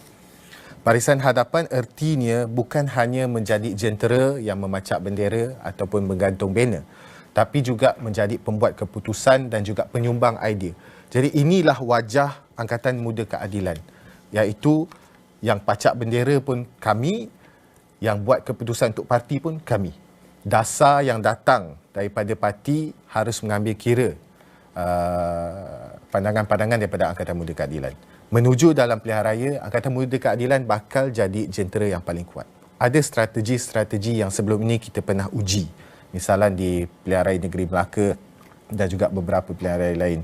Barisan hadapan ertinya bukan hanya menjadi jentera yang memacak bendera ataupun menggantung banner, tapi juga menjadi pembuat keputusan dan juga penyumbang idea. Jadi inilah wajah Angkatan Muda Keadilan, iaitu yang pacak bendera pun kami, yang buat keputusan untuk parti pun kami. Dasar yang datang daripada parti harus mengambil kira pandangan-pandangan daripada Angkatan Muda Keadilan. Menuju dalam pilihan raya, Angkatan Muda Keadilan bakal jadi jentera yang paling kuat. Ada strategi-strategi yang sebelum ini kita pernah uji. Misalnya di pilihan raya negeri Melaka dan juga beberapa pilihan raya lain.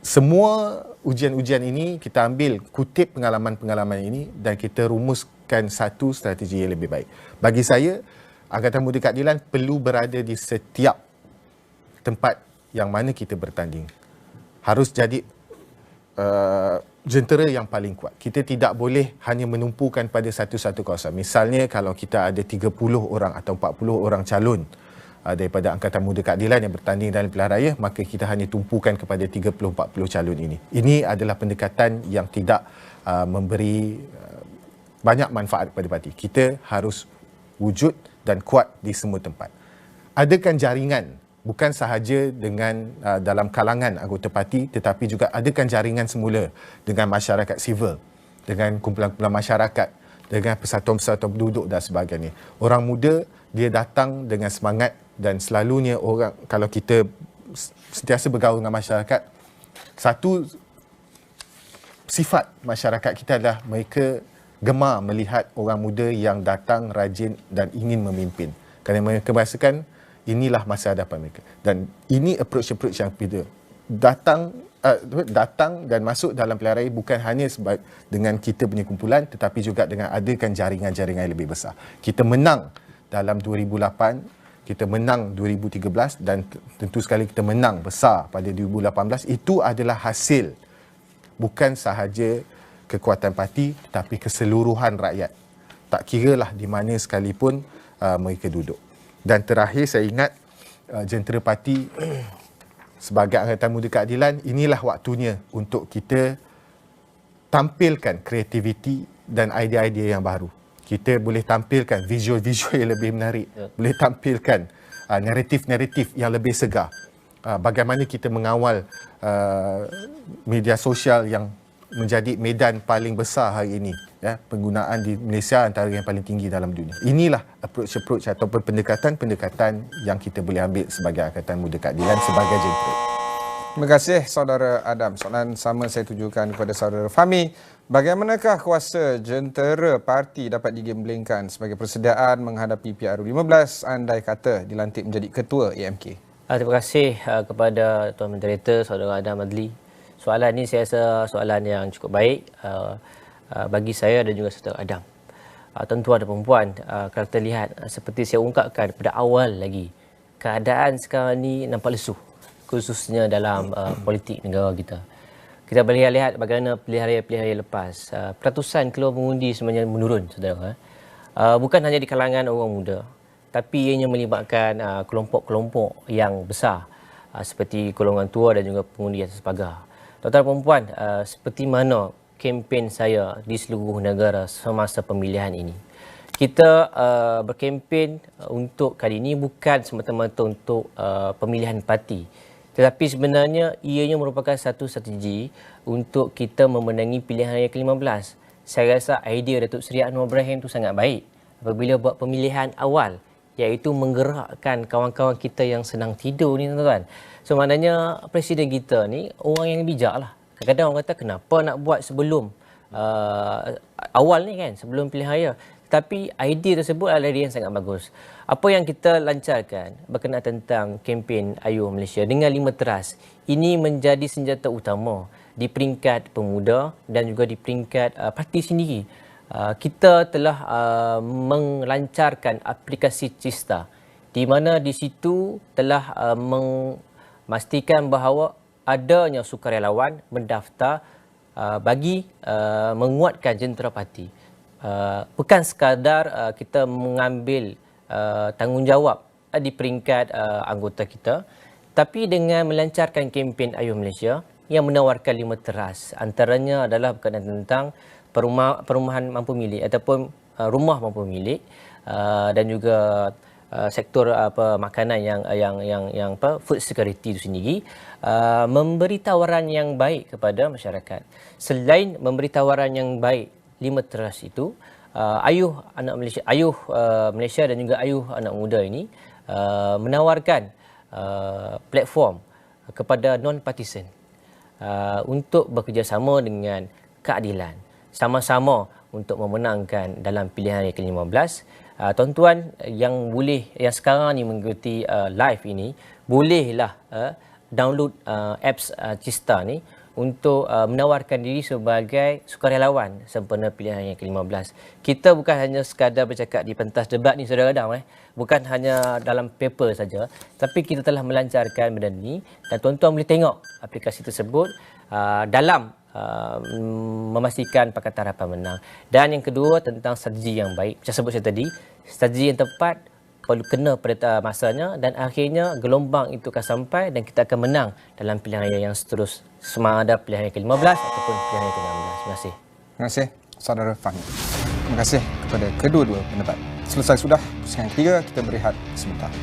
Semua ujian-ujian ini kita ambil kutip pengalaman-pengalaman ini dan kita rumuskan satu strategi yang lebih baik. Bagi saya, Angkatan Muda Keadilan perlu berada di setiap tempat yang mana kita bertanding. Harus jadi jentera yang paling kuat. Kita tidak boleh hanya menumpukan pada satu-satu kawasan. Misalnya kalau kita ada 30 orang atau 40 orang calon daripada Angkatan Muda Keadilan yang bertanding dalam pilihan raya, maka kita hanya tumpukan kepada 30-40 calon ini. Ini adalah pendekatan yang tidak memberi banyak manfaat kepada parti. Kita harus wujud dan kuat di semua tempat. Adakan jaringan, bukan sahaja dengan dalam kalangan anggota parti, tetapi juga adakan jaringan semula dengan masyarakat sivil, dengan kumpulan-kumpulan masyarakat, dengan persatuan-persatuan penduduk dan sebagainya. Orang muda, dia datang dengan semangat dan selalunya orang, kalau kita sentiasa bergaul dengan masyarakat, satu sifat masyarakat kita adalah mereka gemar melihat orang muda yang datang, rajin dan ingin memimpin. Kerana mereka merasakan inilah masa hadapan mereka. Dan ini approach yang kita datang dan masuk dalam pilihan raya bukan hanya dengan kita punya kumpulan, tetapi juga dengan adakan jaringan-jaringan yang lebih besar. Kita menang dalam 2008, kita menang 2013 dan tentu sekali kita menang besar pada 2018. Itu adalah hasil bukan sahaja kekuatan parti tapi keseluruhan rakyat. Tak kiralah di mana sekalipun mereka duduk. Dan terakhir saya ingat jentera parti sebagai Angkatan Muda Keadilan, inilah waktunya untuk kita tampilkan kreativiti dan idea-idea yang baru. Kita boleh tampilkan visual-visual yang lebih menarik, boleh tampilkan naratif-naratif yang lebih segar. Bagaimana kita mengawal media sosial yang menjadi medan paling besar hari ini, ya, penggunaan di Malaysia antara yang paling tinggi dalam dunia. Inilah approach ataupun pendekatan yang kita boleh ambil sebagai Angkatan Muda Keadilan sebagai jentera. Terima kasih Saudara Adam. Soalan sama saya tujukan kepada Saudara Fahmi. Bagaimanakah kuasa jentera parti dapat digemblengkan sebagai persediaan menghadapi PRU 15 andai kata dilantik menjadi ketua AMK? Terima kasih kepada Tuan Moderator, Saudara Adam Adli. Soalan ini saya rasa soalan yang cukup baik bagi saya dan juga Saudara Adam. Tuan-tuan dan perempuan, kalau kita lihat seperti saya ungkapkan pada awal lagi, keadaan sekarang ni nampak lesuh, khususnya dalam politik negara kita. Kita boleh lihat bagaimana pilihan raya lepas, peratusan keluar mengundi sebenarnya menurun, saudara. Bukan hanya di kalangan orang muda, tapi ianya melibatkan kelompok-kelompok yang besar seperti golongan tua dan juga pengundi atas pagar. Tuan-tuan perempuan, seperti mana kempen saya di seluruh negara semasa pemilihan ini. Kita berkempen untuk kali ini bukan semata-mata untuk pemilihan parti. Tetapi sebenarnya ianya merupakan satu strategi untuk kita memenangi pilihan raya ke-15. Saya rasa idea Datuk Seri Anwar Ibrahim itu sangat baik apabila buat pemilihan awal, iaitu menggerakkan kawan-kawan kita yang sedang tidur ni, tuan-tuan. So maknanya Presiden kita ni orang yang bijak lah. Kadang-kadang orang kata kenapa nak buat sebelum awal ni kan, sebelum pilihan raya. Tapi idea tersebut adalah idea yang sangat bagus. Apa yang kita lancarkan berkenaan tentang kempen Ayuh Malaysia dengan 5 teras, ini menjadi senjata utama di peringkat pemuda dan juga di peringkat parti sendiri. Kita telah melancarkan aplikasi Cista, di mana di situ telah memastikan bahawa adanya sukarelawan mendaftar bagi menguatkan jentera parti. Bukan sekadar kita mengambil tanggungjawab di peringkat anggota kita, tapi dengan melancarkan kempen Ayuh Malaysia yang menawarkan 5 teras. Antaranya adalah berkenaan tentang perumahan mampu milik ataupun rumah mampu milik dan juga sektor makanan yang food security itu sendiri, memberi tawaran yang baik kepada masyarakat. Selain memberi tawaran yang baik 5 teras itu, Ayuh Malaysia dan juga Ayuh Anak Muda ini menawarkan platform kepada non-partisan untuk bekerjasama dengan keadilan, sama-sama untuk memenangkan dalam pilihan raya ke-15. Tuan-tuan yang sekarang ni mengikuti live ini, bolehlah download apps Cista ni untuk menawarkan diri sebagai sukarelawan sempena pilihan raya ke-15. Kita bukan hanya sekadar bercakap di pentas debat ni, saudara Adam, bukan hanya dalam paper saja, tapi kita telah melancarkan benda ni dan tuan-tuan boleh tengok aplikasi tersebut dalam memastikan Pakatan Harapan menang. Dan yang kedua tentang strategi yang baik. Macam sebut saya tadi, strategi yang tepat perlu kena pada masanya dan akhirnya gelombang itu akan sampai dan kita akan menang dalam pilihan raya yang seterusnya, sama ada pilihan raya ke-15 ataupun pilihan raya ke-16. Terima kasih. Terima kasih Saudara Fahmi. Terima kasih kepada kedua-dua pendebat. Selesai sudah pusingan ketiga, kita berehat sebentar.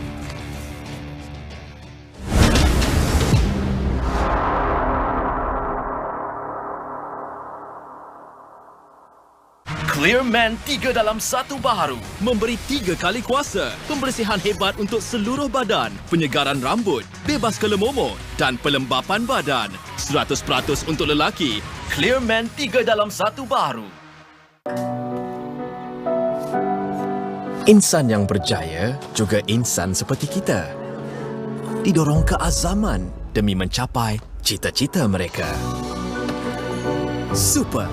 Clearman 3 dalam 1 baharu memberi 3 kali kuasa, pembersihan hebat untuk seluruh badan, penyegaran rambut, bebas kelemomo dan pelembapan badan. 100% untuk lelaki. Clearman 3 dalam 1 baharu. Insan yang berjaya juga insan seperti kita. Didorong ke azaman demi mencapai cita-cita mereka. Super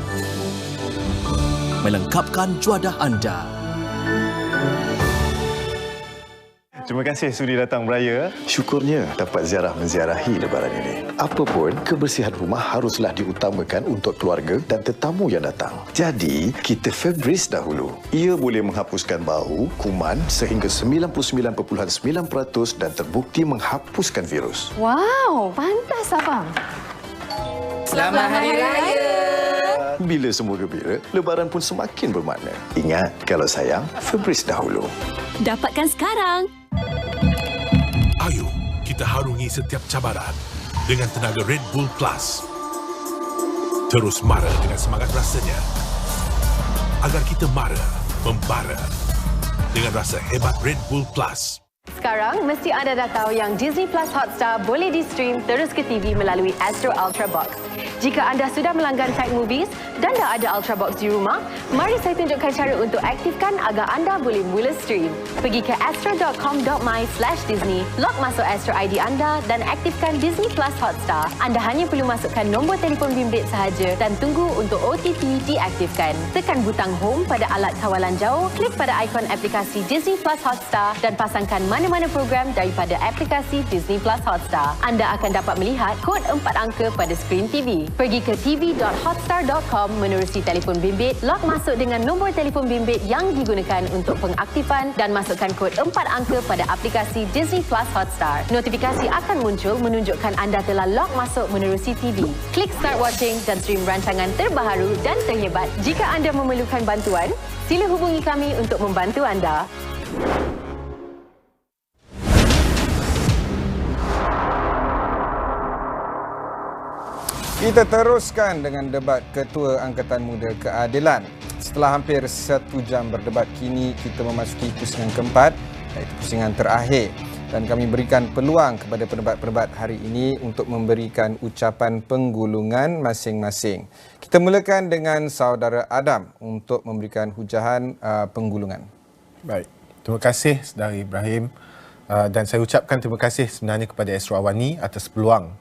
melengkapkan juadah anda. Terima kasih sudi datang beraya. Syukurnya dapat ziarah menziarahi lebaran ini. Apapun, kebersihan rumah haruslah diutamakan untuk keluarga dan tetamu yang datang. Jadi, kita Febris dahulu. Ia boleh menghapuskan bau, kuman sehingga 99.9% dan terbukti menghapuskan virus. Wow, pantas abang. Selamat Hari Raya. Bila semua gembira, lebaran pun semakin bermakna. Ingat, kalau sayang, Febris dahulu. Dapatkan sekarang. Ayo, kita harungi setiap cabaran dengan tenaga Red Bull Plus. Terus mara dengan semangat rasanya. Agar kita mara, membara dengan rasa hebat Red Bull Plus. Sekarang, mesti anda dah tahu yang Disney Plus Hotstar boleh di-stream terus ke TV melalui Astro Ultra Box. Jika anda sudah melanggan Pack Movies dan dah ada Ultra Box di rumah, mari saya tunjukkan cara untuk aktifkan agar anda boleh mula stream. Pergi ke astro.com.my/Disney, log masuk Astro ID anda dan aktifkan Disney Plus Hotstar. Anda hanya perlu masukkan nombor telefon bimbit sahaja dan tunggu untuk OTP diaktifkan. Tekan butang Home pada alat kawalan jauh, klik pada ikon aplikasi Disney Plus Hotstar dan pasangkan mana-mana program daripada aplikasi Disney Plus Hotstar. Anda akan dapat melihat kod 4 angka pada skrin TV. Pergi ke tv.hotstar.com menerusi telefon bimbit, log masuk dengan nombor telefon bimbit yang digunakan untuk pengaktifan dan masukkan kod 4 angka pada aplikasi Disney Plus Hotstar. Notifikasi akan muncul menunjukkan anda telah log masuk menerusi TV. Klik Start Watching dan stream rancangan terbaru dan terhebat. Jika anda memerlukan bantuan, sila hubungi kami untuk membantu anda. Kita teruskan dengan debat Ketua Angkatan Muda Keadilan. Setelah hampir 1 jam berdebat, kini kita memasuki pusingan keempat, iaitu pusingan terakhir. Dan kami berikan peluang kepada pendebat-pendebat hari ini untuk memberikan ucapan penggulungan masing-masing. Kita mulakan dengan saudara Adam untuk memberikan hujahan penggulungan. Baik, terima kasih saudara Ibrahim. Dan saya ucapkan terima kasih sebenarnya kepada Astro Awani atas peluang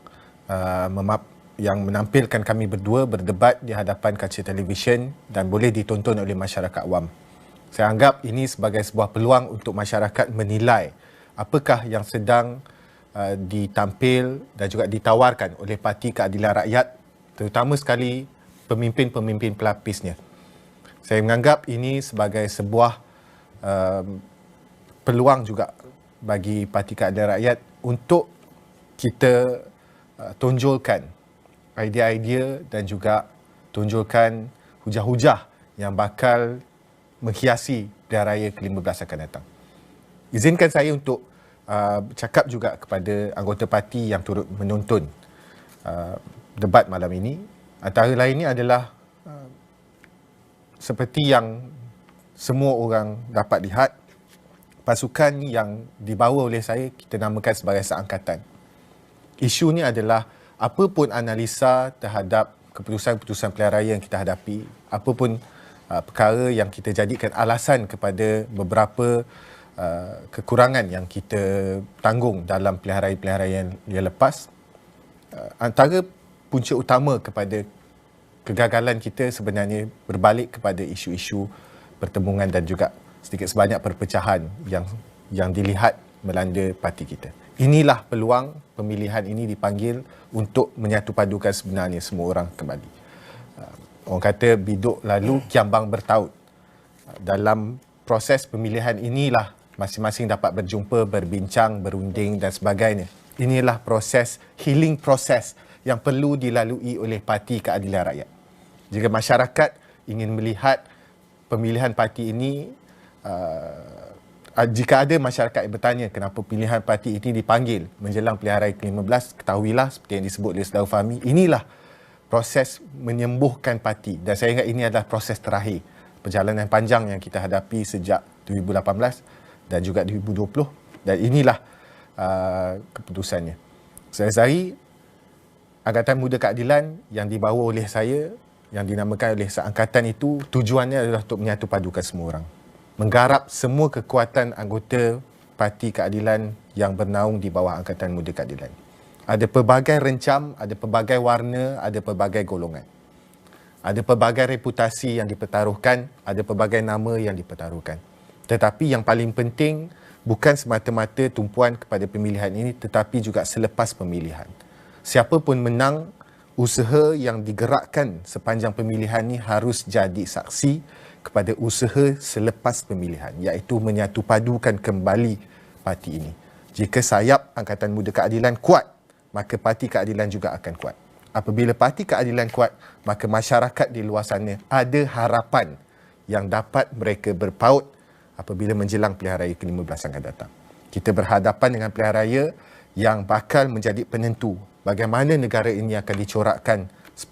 yang menampilkan kami berdua berdebat di hadapan kaca televisyen dan boleh ditonton oleh masyarakat awam. Saya anggap ini sebagai sebuah peluang untuk masyarakat menilai apakah yang sedang ditampil dan juga ditawarkan oleh Parti Keadilan Rakyat, terutama sekali pemimpin-pemimpin pelapisnya. Saya menganggap ini sebagai sebuah peluang juga bagi Parti Keadilan Rakyat untuk kita tonjolkan idea-idea dan juga tunjukkan hujah-hujah yang bakal menghiasi pilihan raya ke-15 akan datang. Izinkan saya untuk cakap juga kepada anggota parti yang turut menonton debat malam ini. Antara lainnya adalah seperti yang semua orang dapat lihat, pasukan yang dibawa oleh saya kita namakan sebagai seangkatan. Isunya adalah apapun analisa terhadap keputusan-keputusan pilihan raya yang kita hadapi, apapun perkara yang kita jadikan alasan kepada beberapa kekurangan yang kita tanggung dalam pilihan raya yang lepas, antara punca utama kepada kegagalan kita sebenarnya berbalik kepada isu-isu pertembungan dan juga sedikit sebanyak perpecahan yang dilihat melanda parti kita. Inilah peluang pemilihan ini dipanggil untuk menyatupadukan sebenarnya semua orang kembali. Orang kata biduk lalu kiambang bertaut. Dalam proses pemilihan inilah masing-masing dapat berjumpa, berbincang, berunding dan sebagainya. Inilah proses, healing proses yang perlu dilalui oleh Parti Keadilan Rakyat. Jika masyarakat ingin melihat pemilihan parti ini, jika ada masyarakat yang bertanya kenapa pilihan parti ini dipanggil menjelang pilihan raya ke-15, ketahuilah seperti yang disebut oleh saudara Fahmi, inilah proses menyembuhkan parti. Dan saya ingat ini adalah proses terakhir. Perjalanan panjang yang kita hadapi sejak 2018 dan juga 2020. Dan inilah keputusannya. Sehari Angkatan Muda Keadilan yang dibawa oleh saya, yang dinamakan oleh seangkatan itu, tujuannya adalah untuk menyatupadukan semua orang. Menggarap semua kekuatan anggota Parti Keadilan yang bernaung di bawah Angkatan Muda Keadilan. Ada pelbagai rencam, ada pelbagai warna, ada pelbagai golongan. Ada pelbagai reputasi yang dipertaruhkan, ada pelbagai nama yang dipertaruhkan. Tetapi yang paling penting, bukan semata-mata tumpuan kepada pemilihan ini tetapi juga selepas pemilihan. Siapa pun menang, usaha yang digerakkan sepanjang pemilihan ini harus jadi saksi kepada usaha selepas pemilihan, iaitu menyatupadukan kembali parti ini. Jika sayap Angkatan Muda Keadilan kuat, maka Parti Keadilan juga akan kuat. Apabila Parti Keadilan kuat, maka masyarakat di luar sana ada harapan yang dapat mereka berpaut apabila menjelang pilihan raya ke-15 akan datang. Kita berhadapan dengan pilihan raya yang bakal menjadi penentu bagaimana negara ini akan dicorakkan 10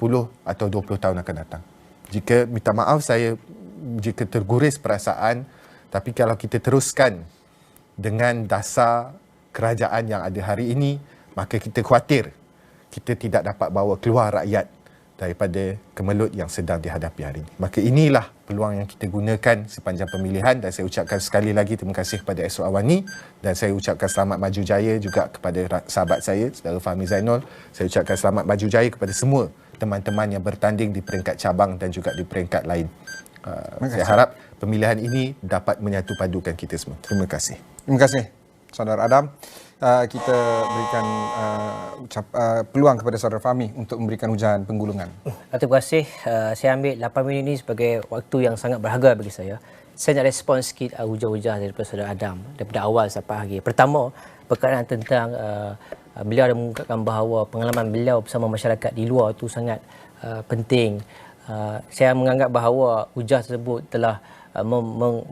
atau 20 tahun akan datang. Jika, minta maaf saya jika terguris perasaan, tapi kalau kita teruskan dengan dasar kerajaan yang ada hari ini, maka kita khawatir kita tidak dapat bawa keluar rakyat daripada kemelut yang sedang dihadapi hari ini. Maka inilah peluang yang kita gunakan sepanjang pemilihan, dan saya ucapkan sekali lagi terima kasih kepada Astro Awani, dan saya ucapkan selamat maju jaya juga kepada sahabat saya, saudara Fahmi Zainul. Saya ucapkan selamat maju jaya kepada semua teman-teman yang bertanding di peringkat cabang dan juga di peringkat lain. Saya harap pemilihan ini dapat menyatupadukan kita semua. Terima kasih. Terima kasih, Saudara Adam. Kita berikan peluang kepada Saudara Fahmi untuk memberikan hujan penggulungan. Terima kasih. Saya ambil 8 minit ini sebagai waktu yang sangat berharga bagi saya. Saya nak respon sikit hujah-hujah daripada Saudara Adam daripada awal sampai akhir. Pertama, berkaitan tentang beliau ada mengungkapkan bahawa pengalaman beliau bersama masyarakat di luar itu sangat penting. Saya menganggap bahawa hujah tersebut telah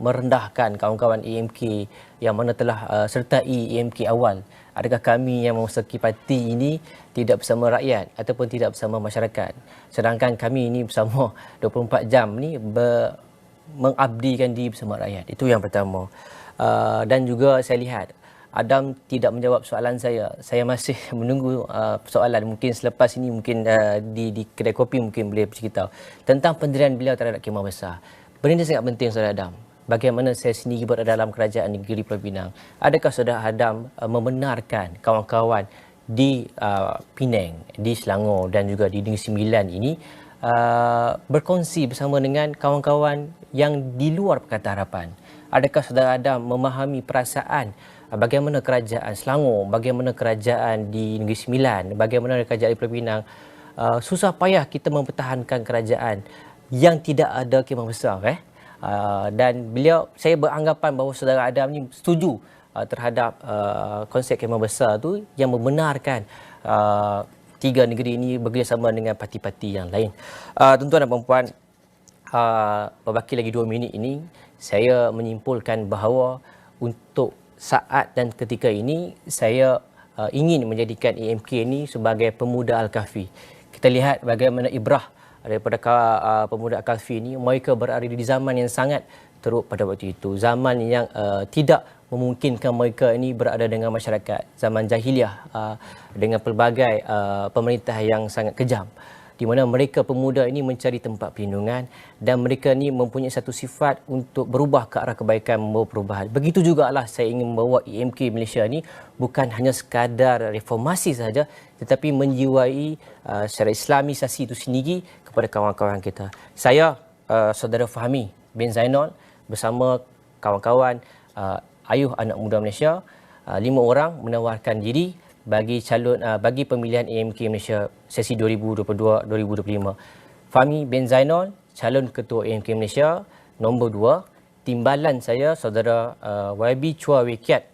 merendahkan kawan-kawan EMK yang mana telah sertai EMK awal. Adakah kami yang memasuki parti ini tidak bersama rakyat ataupun tidak bersama masyarakat? Sedangkan kami ini bersama 24 jam ni mengabdikan diri bersama rakyat. Itu yang pertama. Dan juga saya lihat Adam tidak menjawab soalan saya. Saya masih menunggu soalan. Mungkin selepas ini, mungkin di kedai kopi mungkin boleh bercerita tentang pendirian beliau terhadap Khemah Besar. Benda ini sangat penting, Saudara Adam. Bagaimana saya sendiri berada dalam kerajaan negeri Pulau Pinang. Adakah Saudara Adam membenarkan kawan-kawan di Penang, di Selangor dan juga di Negeri Sembilan ini berkongsi bersama dengan kawan-kawan yang di luar Pakatan Harapan? Adakah Saudara Adam memahami perasaan bagaimana kerajaan Selangor, bagaimana kerajaan di Negeri Sembilan, bagaimana kerajaan di Pulau Pinang susah payah kita mempertahankan kerajaan yang tidak ada Khemah Besar, dan beliau, saya beranggapan bahawa Saudara Adam ni setuju terhadap konsep Khemah Besar tu yang membenarkan tiga negeri ini bekerjasama dengan parti-parti yang lain. Tuan-tuan dan puan-puan, berbaki lagi 2 minit ini, saya menyimpulkan bahawa untuk saat dan ketika ini saya ingin menjadikan EMK ini sebagai pemuda Al-Kahfi. Kita lihat bagaimana ibrah daripada pemuda Al-Kahfi ini. Mereka berada di zaman yang sangat teruk pada waktu itu. Zaman yang tidak memungkinkan mereka ini berada dengan masyarakat. Zaman jahiliah dengan pelbagai pemerintah yang sangat kejam. Di mana mereka pemuda ini mencari tempat perlindungan dan mereka ini mempunyai satu sifat untuk berubah ke arah kebaikan, membawa perubahan. Begitu jugalah saya ingin membawa EMK Malaysia ini bukan hanya sekadar reformasi sahaja, tetapi menjiwai secara islamisasi itu sendiri kepada kawan-kawan kita. Saya, Saudara Fahmi bin Zainul bersama kawan-kawan Ayuh Anak Muda Malaysia, 5 orang menawarkan diri bagi bagi pemilihan EMK Malaysia sesi 2022-2025. Fahmi bin Zainul, calon ketua EMK Malaysia, nombor 2. Timbalan saya, Saudara YB Chua Wekiat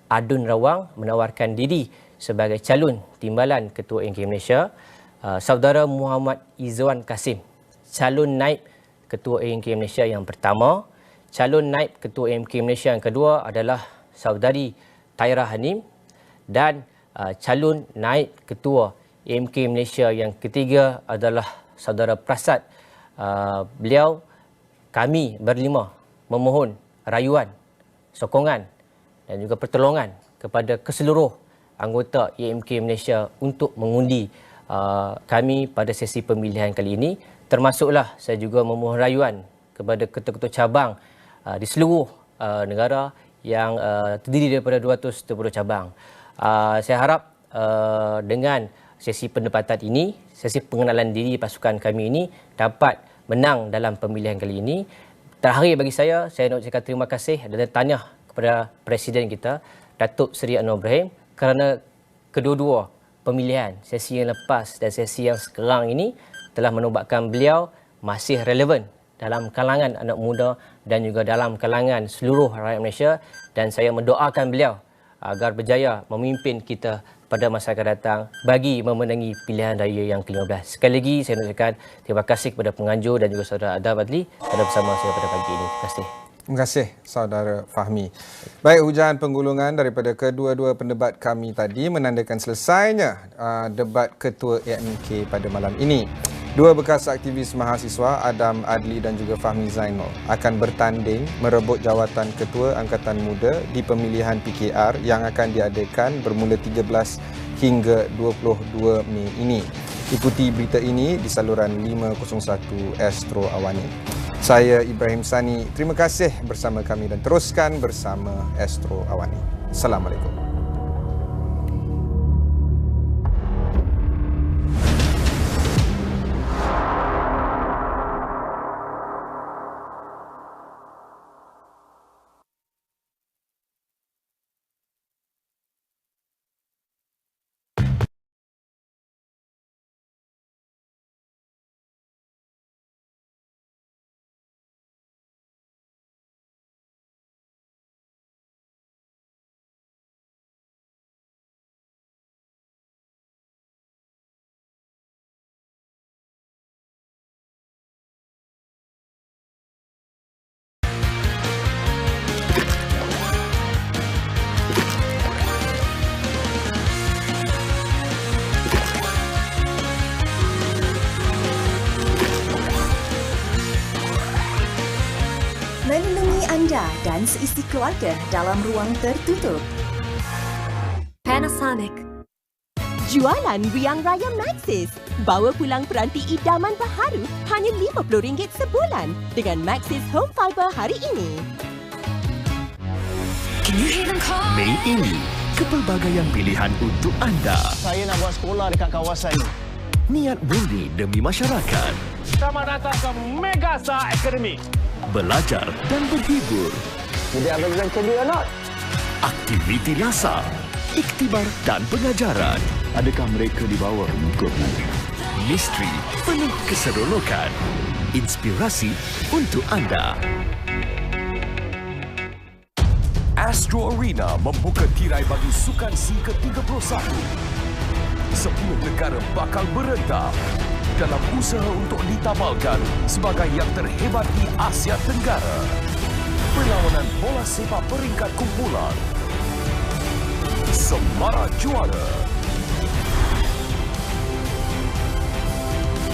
Adun Rawang, menawarkan diri sebagai calon timbalan ketua EMK Malaysia. Saudara Muhammad Izzuan Kasim, calon naib ketua EMK Malaysia yang pertama. Calon naib ketua EMK Malaysia yang kedua adalah Saudari Taira Hanim. Dan calon naib ketua EMK Malaysia yang ketiga adalah Saudara Prasad. Beliau, kami berlima memohon rayuan, sokongan dan juga pertolongan kepada keseluruh anggota EMK Malaysia untuk mengundi kami pada sesi pemilihan kali ini. Termasuklah saya juga memohon rayuan kepada ketua-ketua cabang di seluruh negara yang terdiri daripada 270 cabang. Saya harap dengan sesi pendapatan ini, sesi pengenalan diri pasukan kami ini dapat menang dalam pemilihan kali ini. Terakhir bagi saya nak ucapkan terima kasih dan tanya kepada Presiden kita, Datuk Seri Anwar Ibrahim, kerana kedua-dua pemilihan, sesi yang lepas dan sesi yang sekarang ini telah menobatkan beliau masih relevan dalam kalangan anak muda dan juga dalam kalangan seluruh rakyat Malaysia, dan saya mendoakan beliau agar berjaya memimpin kita pada masa akan datang bagi memenangi pilihan raya yang ke-15. Sekali lagi saya ucapkan terima kasih kepada penganjur dan juga saudara Adam Adli kerana bersama saya pada pagi ini. Terima kasih. Terima kasih saudara Fahmi. Baik, hujan penggulungan daripada kedua-dua pendebat kami tadi menandakan selesainya debat ketua AMK pada malam ini. Dua bekas aktivis mahasiswa Adam Adli dan juga Fahmi Zainal akan bertanding merebut jawatan ketua Angkatan Muda di pemilihan PKR yang akan diadakan bermula 13 hingga 22 Mei ini. Ikuti berita ini di saluran 501 Astro Awani. Saya Ibrahim Sani, terima kasih bersama kami dan teruskan bersama Astro Awani. Assalamualaikum. Melindungi anda dan seisi keluarga dalam ruang tertutup. Panasonic. Jualan Riang Raya Maxis. Bawa pulang peranti idaman baharu hanya RM50 sebulan dengan Maxis Home Fiber hari ini. Mei ini, kepelbagaian pilihan untuk anda. Saya nak buat sekolah dekat kawasan ini. Niat murni demi masyarakat. Selamat datang ke Megasa Academy. Belajar dan berhibur. Jadi ada bukan jadi or not? Aktiviti rasa, iktibar dan pengajaran. Adakah mereka dibawa mengikut nanti? Misteri penuh keseronokan. Inspirasi untuk anda. Astro Arena membuka tirai bagi Sukan C ke-31. 10 negara bakal berentak dalam usaha untuk ditamalkan sebagai yang terhebat di Asia Tenggara. Perlawanan bola sepak peringkat kumpulan. Semara juara.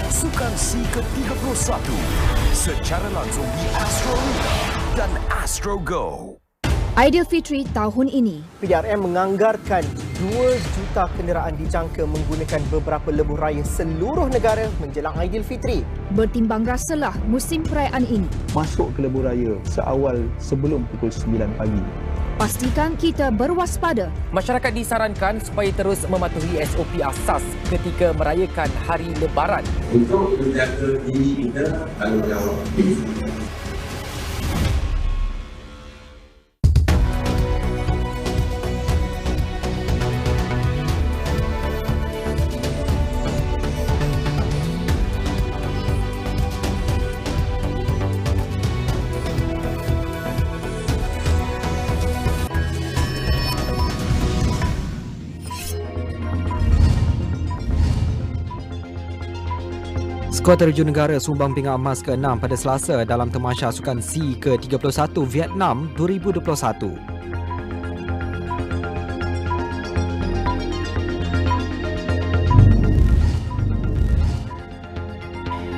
Sukan C ke-31 secara langsung di Astro Arena dan Astro Go. Aidilfitri tahun ini. PDRM menganggarkan 2 juta kenderaan dijangka menggunakan beberapa lebuh raya seluruh negara menjelang Aidilfitri. Bertimbang rasalah musim perayaan ini. Masuk ke lebuh raya seawal sebelum pukul 9 pagi. Pastikan kita berwaspada. Masyarakat disarankan supaya terus mematuhi SOP asas ketika merayakan Hari Lebaran. Untuk menjaga diri kita tanggungjawab. Skuad terjun negara sumbang pingat emas ke-6 pada Selasa dalam Tamasya Sukan C ke-31 Vietnam 2021.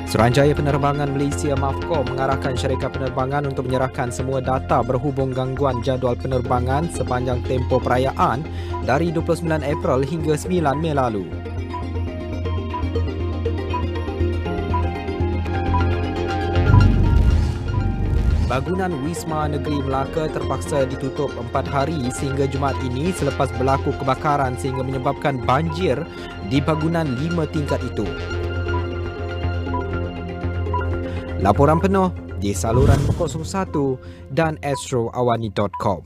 Suruhanjaya Penerbangan Malaysia MAFCOM mengarahkan syarikat penerbangan untuk menyerahkan semua data berhubung gangguan jadual penerbangan sepanjang tempoh perayaan dari 29 April hingga 9 Mei lalu. Bangunan Wisma Negeri Melaka terpaksa ditutup 4 hari sehingga Jumaat ini selepas berlaku kebakaran sehingga menyebabkan banjir di bangunan 5 tingkat itu. Laporan penuh di saluran 01 dan astroawani.com.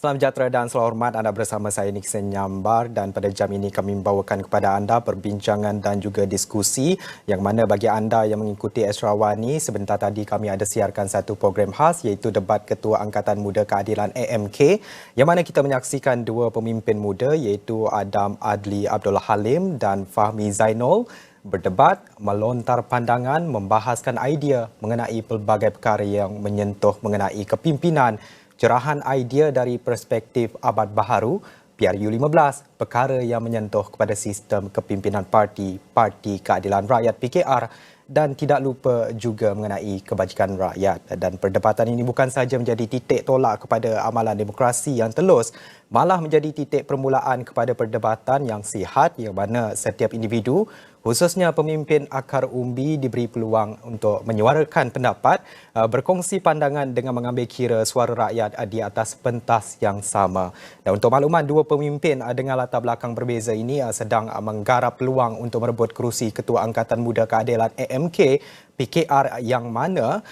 Salam sejahtera dan selamat hormat, anda bersama saya Nixon Nyambar dan pada jam ini kami membawakan kepada anda perbincangan dan juga diskusi yang mana bagi anda yang mengikuti Astro Awani, sebentar tadi kami ada siarkan satu program khas iaitu debat Ketua Angkatan Muda Keadilan AMK yang mana kita menyaksikan dua pemimpin muda iaitu Adam Adli Abdul Halim dan Fahmi Zainul berdebat, melontar pandangan, membahaskan idea mengenai pelbagai perkara yang menyentuh mengenai kepimpinan, cerahan idea dari perspektif abad baharu, PRU15, perkara yang menyentuh kepada sistem kepimpinan Parti Keadilan Rakyat PKR dan tidak lupa juga mengenai kebajikan rakyat. Dan perdebatan ini bukan sahaja menjadi titik tolak kepada amalan demokrasi yang telus, malah menjadi titik permulaan kepada perdebatan yang sihat yang mana setiap individu, khususnya pemimpin akar umbi diberi peluang untuk menyuarakan pendapat, berkongsi pandangan dengan mengambil kira suara rakyat di atas pentas yang sama. Dan untuk makluman, dua pemimpin dengan latar belakang berbeza ini sedang menggarap peluang untuk merebut kerusi Ketua Angkatan Muda Keadilan AMK PKR yang mana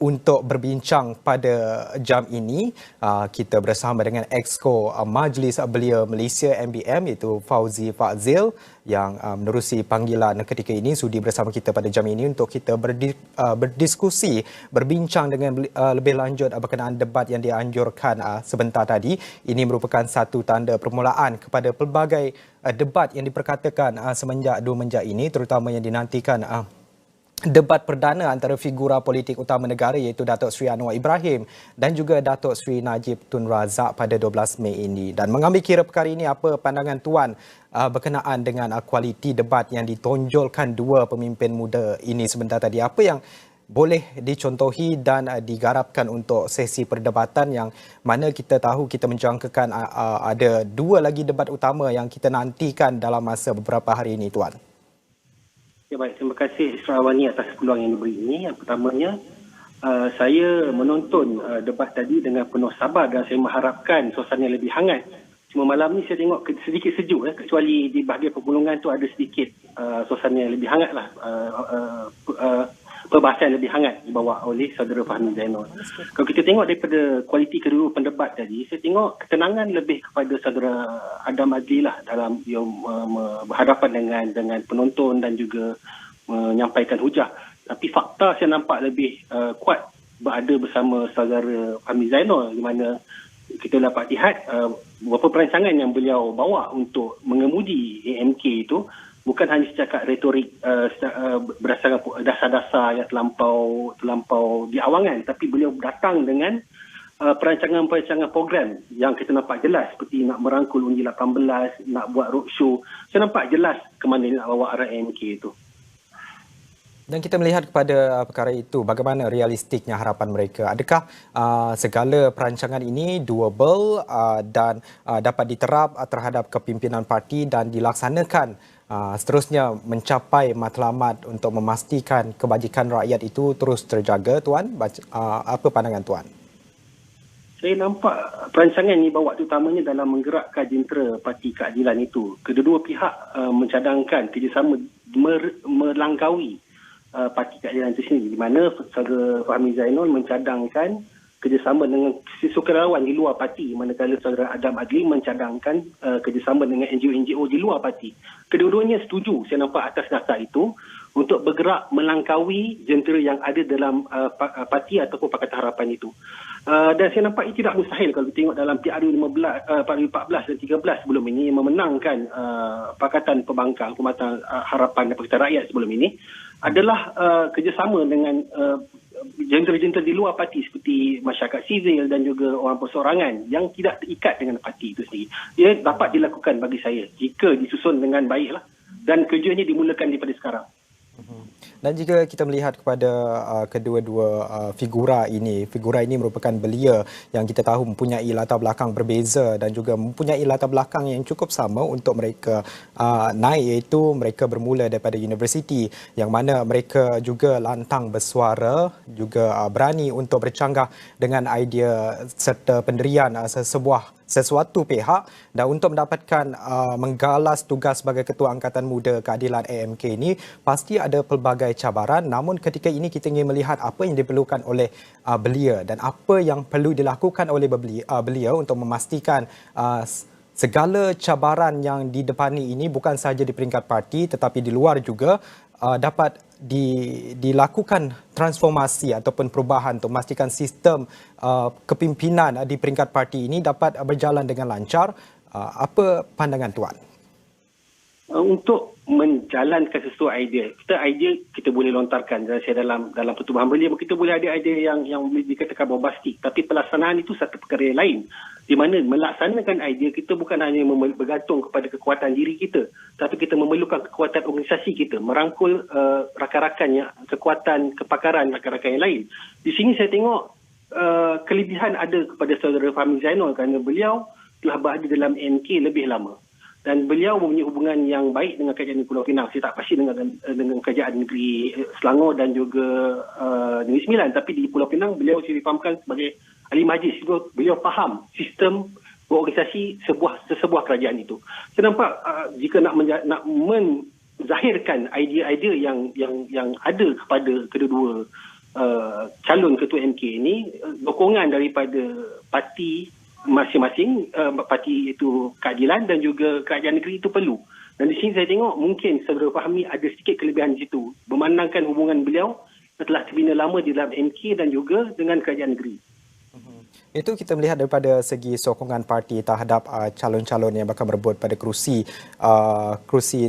untuk berbincang pada jam ini, kita bersama dengan Exco Majlis Belia Malaysia MBM iaitu Fauzi Fazil yang menerusi panggilan ketika ini sudi bersama kita pada jam ini untuk kita berdiskusi, berbincang dengan lebih lanjut berkenaan debat yang dianjurkan sebentar tadi. Ini merupakan satu tanda permulaan kepada pelbagai debat yang diperkatakan semenjak ini, terutama yang dinantikan debat perdana antara figura politik utama negara iaitu Datuk Seri Anwar Ibrahim dan juga Datuk Seri Najib Tun Razak pada 12 Mei ini. Dan mengambil kira perkara ini, apa pandangan Tuan berkenaan dengan kualiti debat yang ditonjolkan dua pemimpin muda ini sebentar tadi? Apa yang boleh dicontohi dan digarapkan untuk sesi perdebatan yang mana kita tahu kita menjangkakan ada dua lagi debat utama yang kita nantikan dalam masa beberapa hari ini, Tuan? Ya, baik, terima kasih Astro Awani atas peluang yang diberi ini. Yang pertamanya, saya menonton debat tadi dengan penuh sabar dan saya mengharapkan suasana lebih hangat. Cuma malam ni saya tengok sedikit sejuk, kecuali di bahagian perpulungan tu ada sedikit suasana lebih hangat lah. Perbahasan lebih hangat dibawa oleh saudara Fahmi Zainul. Kalau kita tengok daripada kualiti kedua pendebat tadi, saya tengok ketenangan lebih kepada saudara Adam Adli lah dalam dia berhadapan dengan penonton dan juga menyampaikan hujah. Tapi fakta saya nampak lebih kuat berada bersama saudara Fahmi Zainul, di mana kita dapat lihat beberapa perancangan yang beliau bawa untuk mengemudi AMK itu bukan hanya setakat retorik berdasarkan dasar-dasar yang terlampau di awangan, tapi beliau datang dengan perancangan-perancangan program yang kita nampak jelas, seperti nak merangkul undi 18, nak buat roadshow. Saya nampak jelas ke mana nak bawa arah AMK itu. Dan kita melihat kepada perkara itu, bagaimana realistiknya harapan mereka? Adakah segala perancangan ini doable dan dapat diterap terhadap kepimpinan parti dan dilaksanakan seterusnya mencapai matlamat untuk memastikan kebajikan rakyat itu terus terjaga, Tuan? Apa pandangan Tuan? Saya nampak perancangan ini bawa terutamanya dalam menggerakkan jentera Parti Keadilan itu. Kedua pihak mencadangkan kerjasama melangkaui Parti Keadilan itu sendiri, di mana saudara Fahmi Zainul mencadangkan kerjasama dengan sukarelawan di luar parti, manakala saudara Adam Adli mencadangkan kerjasama dengan NGO-NGO di luar parti. Kedua-duanya setuju, saya nampak, atas dasar itu untuk bergerak melangkaui jentera yang ada dalam parti ataupun Pakatan Harapan itu. Dan saya nampak ini tidak mustahil kalau kita tengok dalam PRU14 dan 13 sebelum ini yang memenangkan Pakatan Pembangkang Perkhidmatan Harapan dan Pakatan Rakyat sebelum ini adalah kerjasama dengan jentera-jentera di luar parti seperti masyarakat sivil dan juga orang perseorangan yang tidak terikat dengan parti itu sendiri. Dia dapat dilakukan bagi saya jika disusun dengan baiklah dan kerjanya dimulakan daripada sekarang. Dan jika kita melihat kepada kedua-dua figura ini merupakan belia yang kita tahu mempunyai latar belakang berbeza dan juga mempunyai latar belakang yang cukup sama untuk mereka naik, iaitu mereka bermula daripada universiti yang mana mereka juga lantang bersuara, juga berani untuk bercanggah dengan idea serta pendirian sebuah sesuatu pihak, dan untuk mendapatkan menggalas tugas sebagai Ketua Angkatan Muda Keadilan AMK ini pasti ada pelbagai cabaran, namun ketika ini kita ingin melihat apa yang diperlukan oleh belia dan apa yang perlu dilakukan oleh beliau untuk memastikan segala cabaran yang didepani ini bukan sahaja di peringkat parti tetapi di luar juga dapat dilakukan transformasi ataupun perubahan untuk memastikan sistem kepimpinan di peringkat parti ini dapat berjalan dengan lancar. Apa pandangan Tuan? Untuk menjalankan sesuatu idea kita boleh lontarkan. Dalam pertubuhan belia kita boleh ada idea yang dikatakan bombastik, tapi pelaksanaan itu satu perkara yang lain, di mana melaksanakan idea kita bukan hanya bergantung kepada kekuatan diri kita, tapi kita memerlukan kekuatan organisasi kita, merangkul rakan-rakan, kekuatan kepakaran rakan-rakan yang lain. Di sini saya tengok kelebihan ada kepada saudara Fahmi Zainul kerana beliau telah berada dalam MK lebih lama. Dan beliau mempunyai hubungan yang baik dengan kerajaan Pulau Pinang. Saya tak pasti dengan kerajaan negeri Selangor dan juga Negeri Sembilan. Tapi di Pulau Pinang, beliau difahamkan sebagai ahli majlis. Beliau faham sistem organisasi sebuah kerajaan itu. Saya nampak jika nak menzahirkan idea-idea yang ada kepada kedua-dua calon ketua MK ini, dokongan daripada parti masing-masing, parti itu keadilan dan juga kerajaan negeri itu perlu. Dan di sini saya tengok mungkin saudara Fahmi ada sedikit kelebihan di situ, memandangkan hubungan beliau telah terbina lama di dalam MK dan juga dengan kerajaan negeri. Itu kita melihat daripada segi sokongan parti terhadap calon-calon yang bakal berebut pada kerusi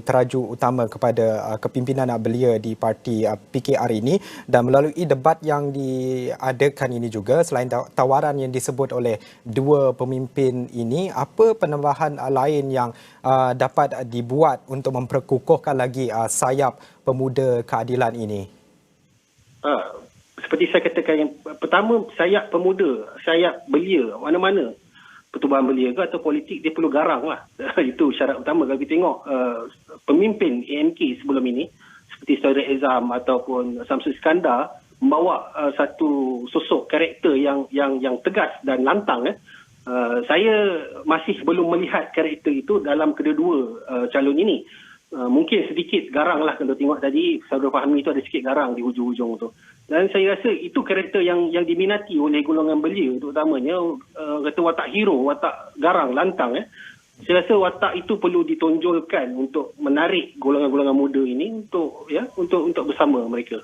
teraju utama kepada kepimpinan belia di parti PKR ini, dan melalui debat yang diadakan ini juga, selain tawaran yang disebut oleh dua pemimpin ini, apa penambahan lain yang dapat dibuat untuk memperkukuhkan lagi sayap pemuda keadilan ini? Seperti saya katakan, yang pertama, sayap pemuda, sayap belia, mana-mana pertubuhan belia ke atau politik, dia perlu garang lah. Itu syarat utama. Kalau kita tengok pemimpin AMK sebelum ini, seperti Saudara Ezam ataupun Samsul Iskandar, membawa satu sosok karakter yang tegas dan lantang. Saya masih belum melihat karakter itu dalam kedua-dua calon ini. Mungkin sedikit garang lah kalau tengok tadi, Saudara Fahmi itu ada sikit garang di hujung-hujung tu. Dan saya rasa itu karakter yang diminati oleh golongan belia, terutamanya kata watak hero, watak garang, lantang. Saya rasa watak itu perlu ditonjolkan untuk menarik golongan-golongan muda ini untuk bersama mereka.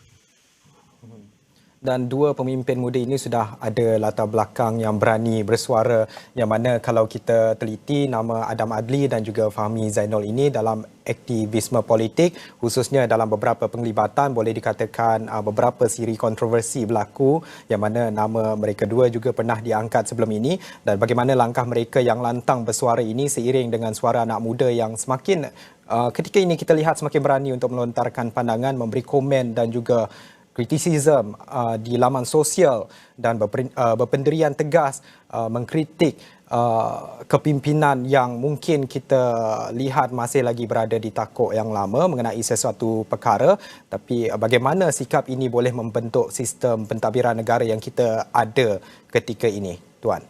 Dan dua pemimpin muda ini sudah ada latar belakang yang berani bersuara, yang mana kalau kita teliti nama Adam Adli dan juga Fahmi Zainul ini dalam aktivisme politik, khususnya dalam beberapa penglibatan, boleh dikatakan beberapa siri kontroversi berlaku, yang mana nama mereka dua juga pernah diangkat sebelum ini, dan bagaimana langkah mereka yang lantang bersuara ini seiring dengan suara anak muda yang semakin ketika ini kita lihat semakin berani untuk melontarkan pandangan, memberi komen dan juga kritisisme di laman sosial dan berpendirian tegas mengkritik kepimpinan yang mungkin kita lihat masih lagi berada di takuk yang lama mengenai sesuatu perkara, tapi bagaimana sikap ini boleh membentuk sistem pentadbiran negara yang kita ada ketika ini, Tuan?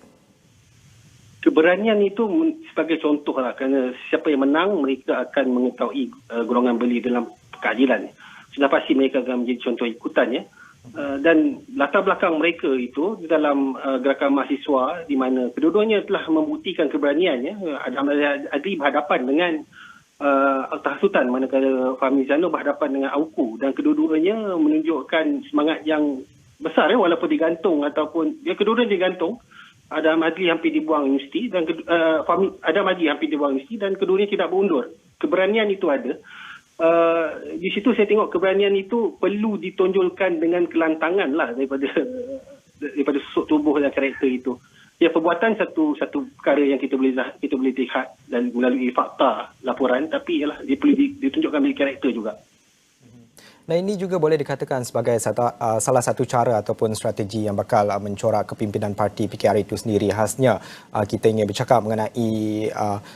Keberanian itu sebagai contoh lah, kerana siapa yang menang mereka akan mengetahui golongan belia dalam keadilan. Sudah pasti mereka akan menjadi contoh ikutan. Dan latar belakang mereka itu dalam gerakan mahasiswa, di mana kedua-duanya telah membuktikan keberaniannya. Adam Adli berhadapan dengan Al-Tahsutan, manakala Fahmi Zainul berhadapan dengan AUKU, dan kedua-duanya menunjukkan semangat yang besar walaupun digantung ataupun kedua-duanya digantung. Adam Adli hampir dibuang universiti dan Adam Adli hampir dibuang universiti dan keduanya tidak berundur. Keberanian itu ada. Di situ saya tengok keberanian itu perlu ditonjolkan dengan kelantangan lah daripada susuk tubuh dan karakter itu. Ya, perbuatan satu perkara yang kita boleh lihat dan melalui fakta laporan, tapi ialah dia perlu ditunjukkan melalui karakter juga. Dan ini juga boleh dikatakan sebagai salah satu cara ataupun strategi yang bakal mencorak kepimpinan parti PKR itu sendiri. Khasnya kita ingin bercakap mengenai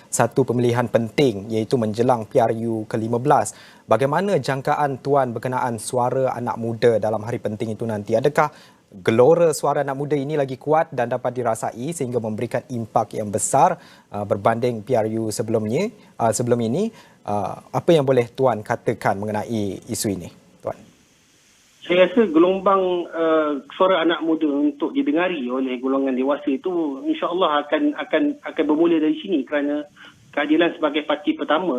satu pemilihan penting, iaitu menjelang PRU ke-15. Bagaimana jangkaan Tuan berkenaan suara anak muda dalam hari penting itu nanti? Adakah gelora suara anak muda ini lagi kuat dan dapat dirasai sehingga memberikan impak yang besar berbanding PRU sebelum ini. Apa yang boleh Tuan katakan mengenai isu ini, Tuan? Saya rasa gelombang suara anak muda untuk didengari oleh golongan dewasa itu insya-Allah akan bermula dari sini, kerana Keadilan sebagai parti pertama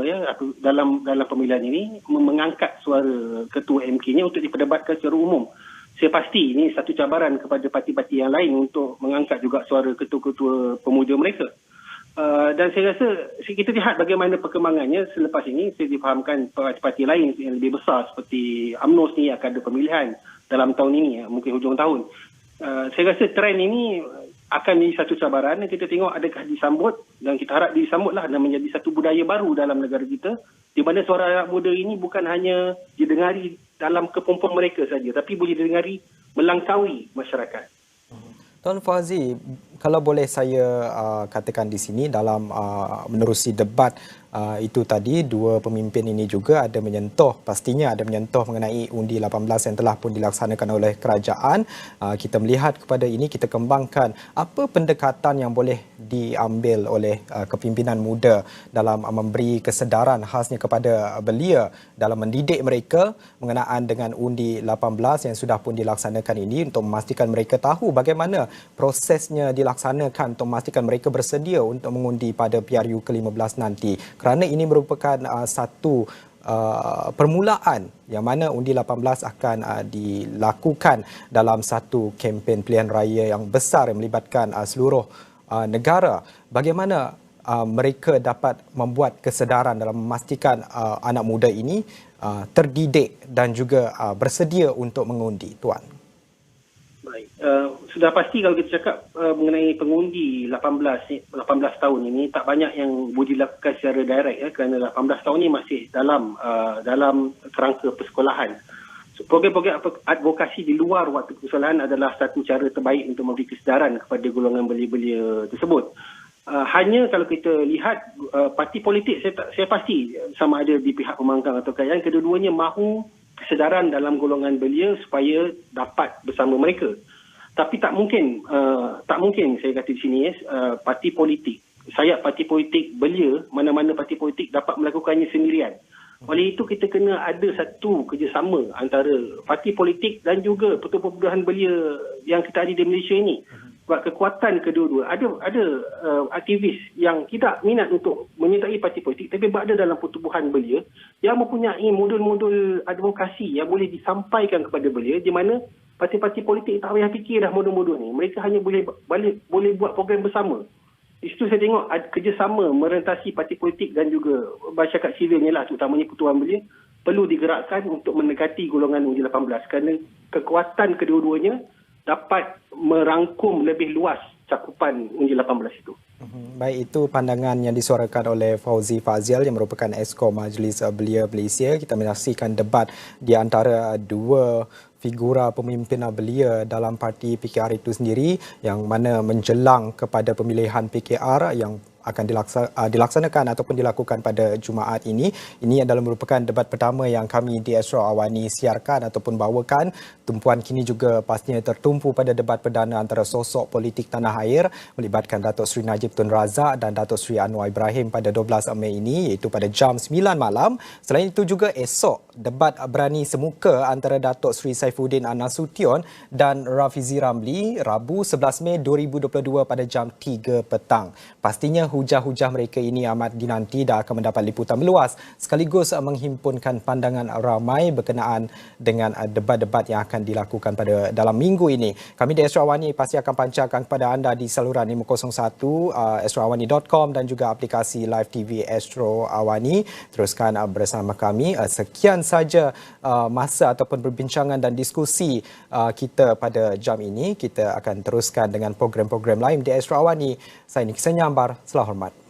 dalam pemilihan ini mengangkat suara ketua MK-nya untuk diperdebatkan secara umum. Saya pasti ini satu cabaran kepada parti-parti yang lain untuk mengangkat juga suara ketua-ketua pemuda mereka. Dan saya rasa kita lihat bagaimana perkembangannya selepas ini. Saya difahamkan parti-parti lain yang lebih besar seperti UMNO ni akan ada pemilihan dalam tahun ini, mungkin hujung tahun. Saya rasa trend ini akan menjadi satu cabaran yang kita tengok adakah disambut, dan kita harap disambutlah dan menjadi satu budaya baru dalam negara kita, di mana suara anak muda ini bukan hanya didengari dalam kepompong mereka saja, tapi boleh didengari melangkaui masyarakat. Tuan Fauzi, kalau boleh saya katakan di sini dalam menerusi debat itu tadi, dua pemimpin ini juga pastinya ada menyentuh mengenai undi 18 yang telah pun dilaksanakan oleh kerajaan. Kita melihat kepada ini, kita kembangkan apa pendekatan yang boleh diambil oleh kepimpinan muda dalam memberi kesedaran khasnya kepada belia dalam mendidik mereka mengenaan dengan undi 18 yang sudah pun dilaksanakan ini, untuk memastikan mereka tahu bagaimana prosesnya dilaksanakan, untuk memastikan mereka bersedia untuk mengundi pada PRU ke-15 nanti. Kerana ini merupakan satu permulaan yang mana undi 18 akan dilakukan dalam satu kempen pilihan raya yang besar yang melibatkan seluruh negara. Bagaimana mereka dapat membuat kesedaran dalam memastikan anak muda ini terdidik dan juga bersedia untuk mengundi, Tuan? Baik. Sudah pasti kalau kita cakap mengenai pengundi 18 tahun ini, tak banyak yang boleh dilakukan secara direct kerana 18 tahun ini masih dalam kerangka persekolahan. So, program-program advokasi di luar waktu persekolahan adalah satu cara terbaik untuk memberi kesedaran kepada golongan belia-belia tersebut. Hanya kalau kita lihat parti politik, saya pasti sama ada di pihak pembangkang atau kerajaan, kedua-duanya mahu kesedaran dalam golongan belia supaya dapat bersama mereka. Tapi tak mungkin saya kata di sini parti politik, sayap parti politik belia, mana-mana parti politik dapat melakukannya sendirian. Oleh itu kita kena ada satu kerjasama antara parti politik dan juga pertubuhan belia yang kita ada di Malaysia ini. Sebab kekuatan kedua-dua, ada aktivis yang tidak minat untuk menyertai parti politik tapi berada dalam pertubuhan belia yang mempunyai modul-modul advokasi yang boleh disampaikan kepada belia, di mana parti-parti politik tak payah fikir dah modul-modul ni. Mereka hanya boleh buat program bersama. Di situ saya tengok kerjasama merentasi parti politik dan juga masyarakat sivil ni lah, terutamanya pertubuhan belia, perlu digerakkan untuk mendekati golongan undi 18 kerana kekuatan kedua-duanya dapat merangkum lebih luas cakupan undi 18 itu. Baik, itu pandangan yang disuarakan oleh Fauzi Fazial yang merupakan Exco Majlis Belia Malaysia. Kita menyaksikan debat di antara dua figura pemimpin belia dalam parti PKR itu sendiri, yang mana menjelang kepada pemilihan PKR yang akan dilaksanakan ataupun dilakukan pada Jumaat ini. Ini adalah merupakan debat pertama yang kami di Astro Awani siarkan ataupun bawakan. Tumpuan kini juga pastinya tertumpu pada debat perdana antara sosok politik tanah air melibatkan Datuk Seri Najib Tun Razak dan Datuk Seri Anwar Ibrahim pada 12 Mei ini, iaitu pada jam 9 malam. Selain itu juga esok debat berani semuka antara Datuk Seri Saifuddin Nasution dan Rafizi Ramli, Rabu 11 Mei 2022 pada jam 3 petang. Pastinya hujah-hujah mereka ini amat dinanti dan akan mendapat liputan meluas sekaligus menghimpunkan pandangan ramai berkenaan dengan debat-debat yang akan dilakukan pada dalam minggu ini. Kami di Astro Awani pasti akan pancarkan kepada anda di saluran 501 astroawani.com dan juga aplikasi Live TV Astro Awani. Teruskan bersama kami. Sekian saja masa ataupun perbincangan dan diskusi kita pada jam ini. Kita akan teruskan dengan program-program lain di Astro Awani. Saya Nick Senyambar. Selamat hormat.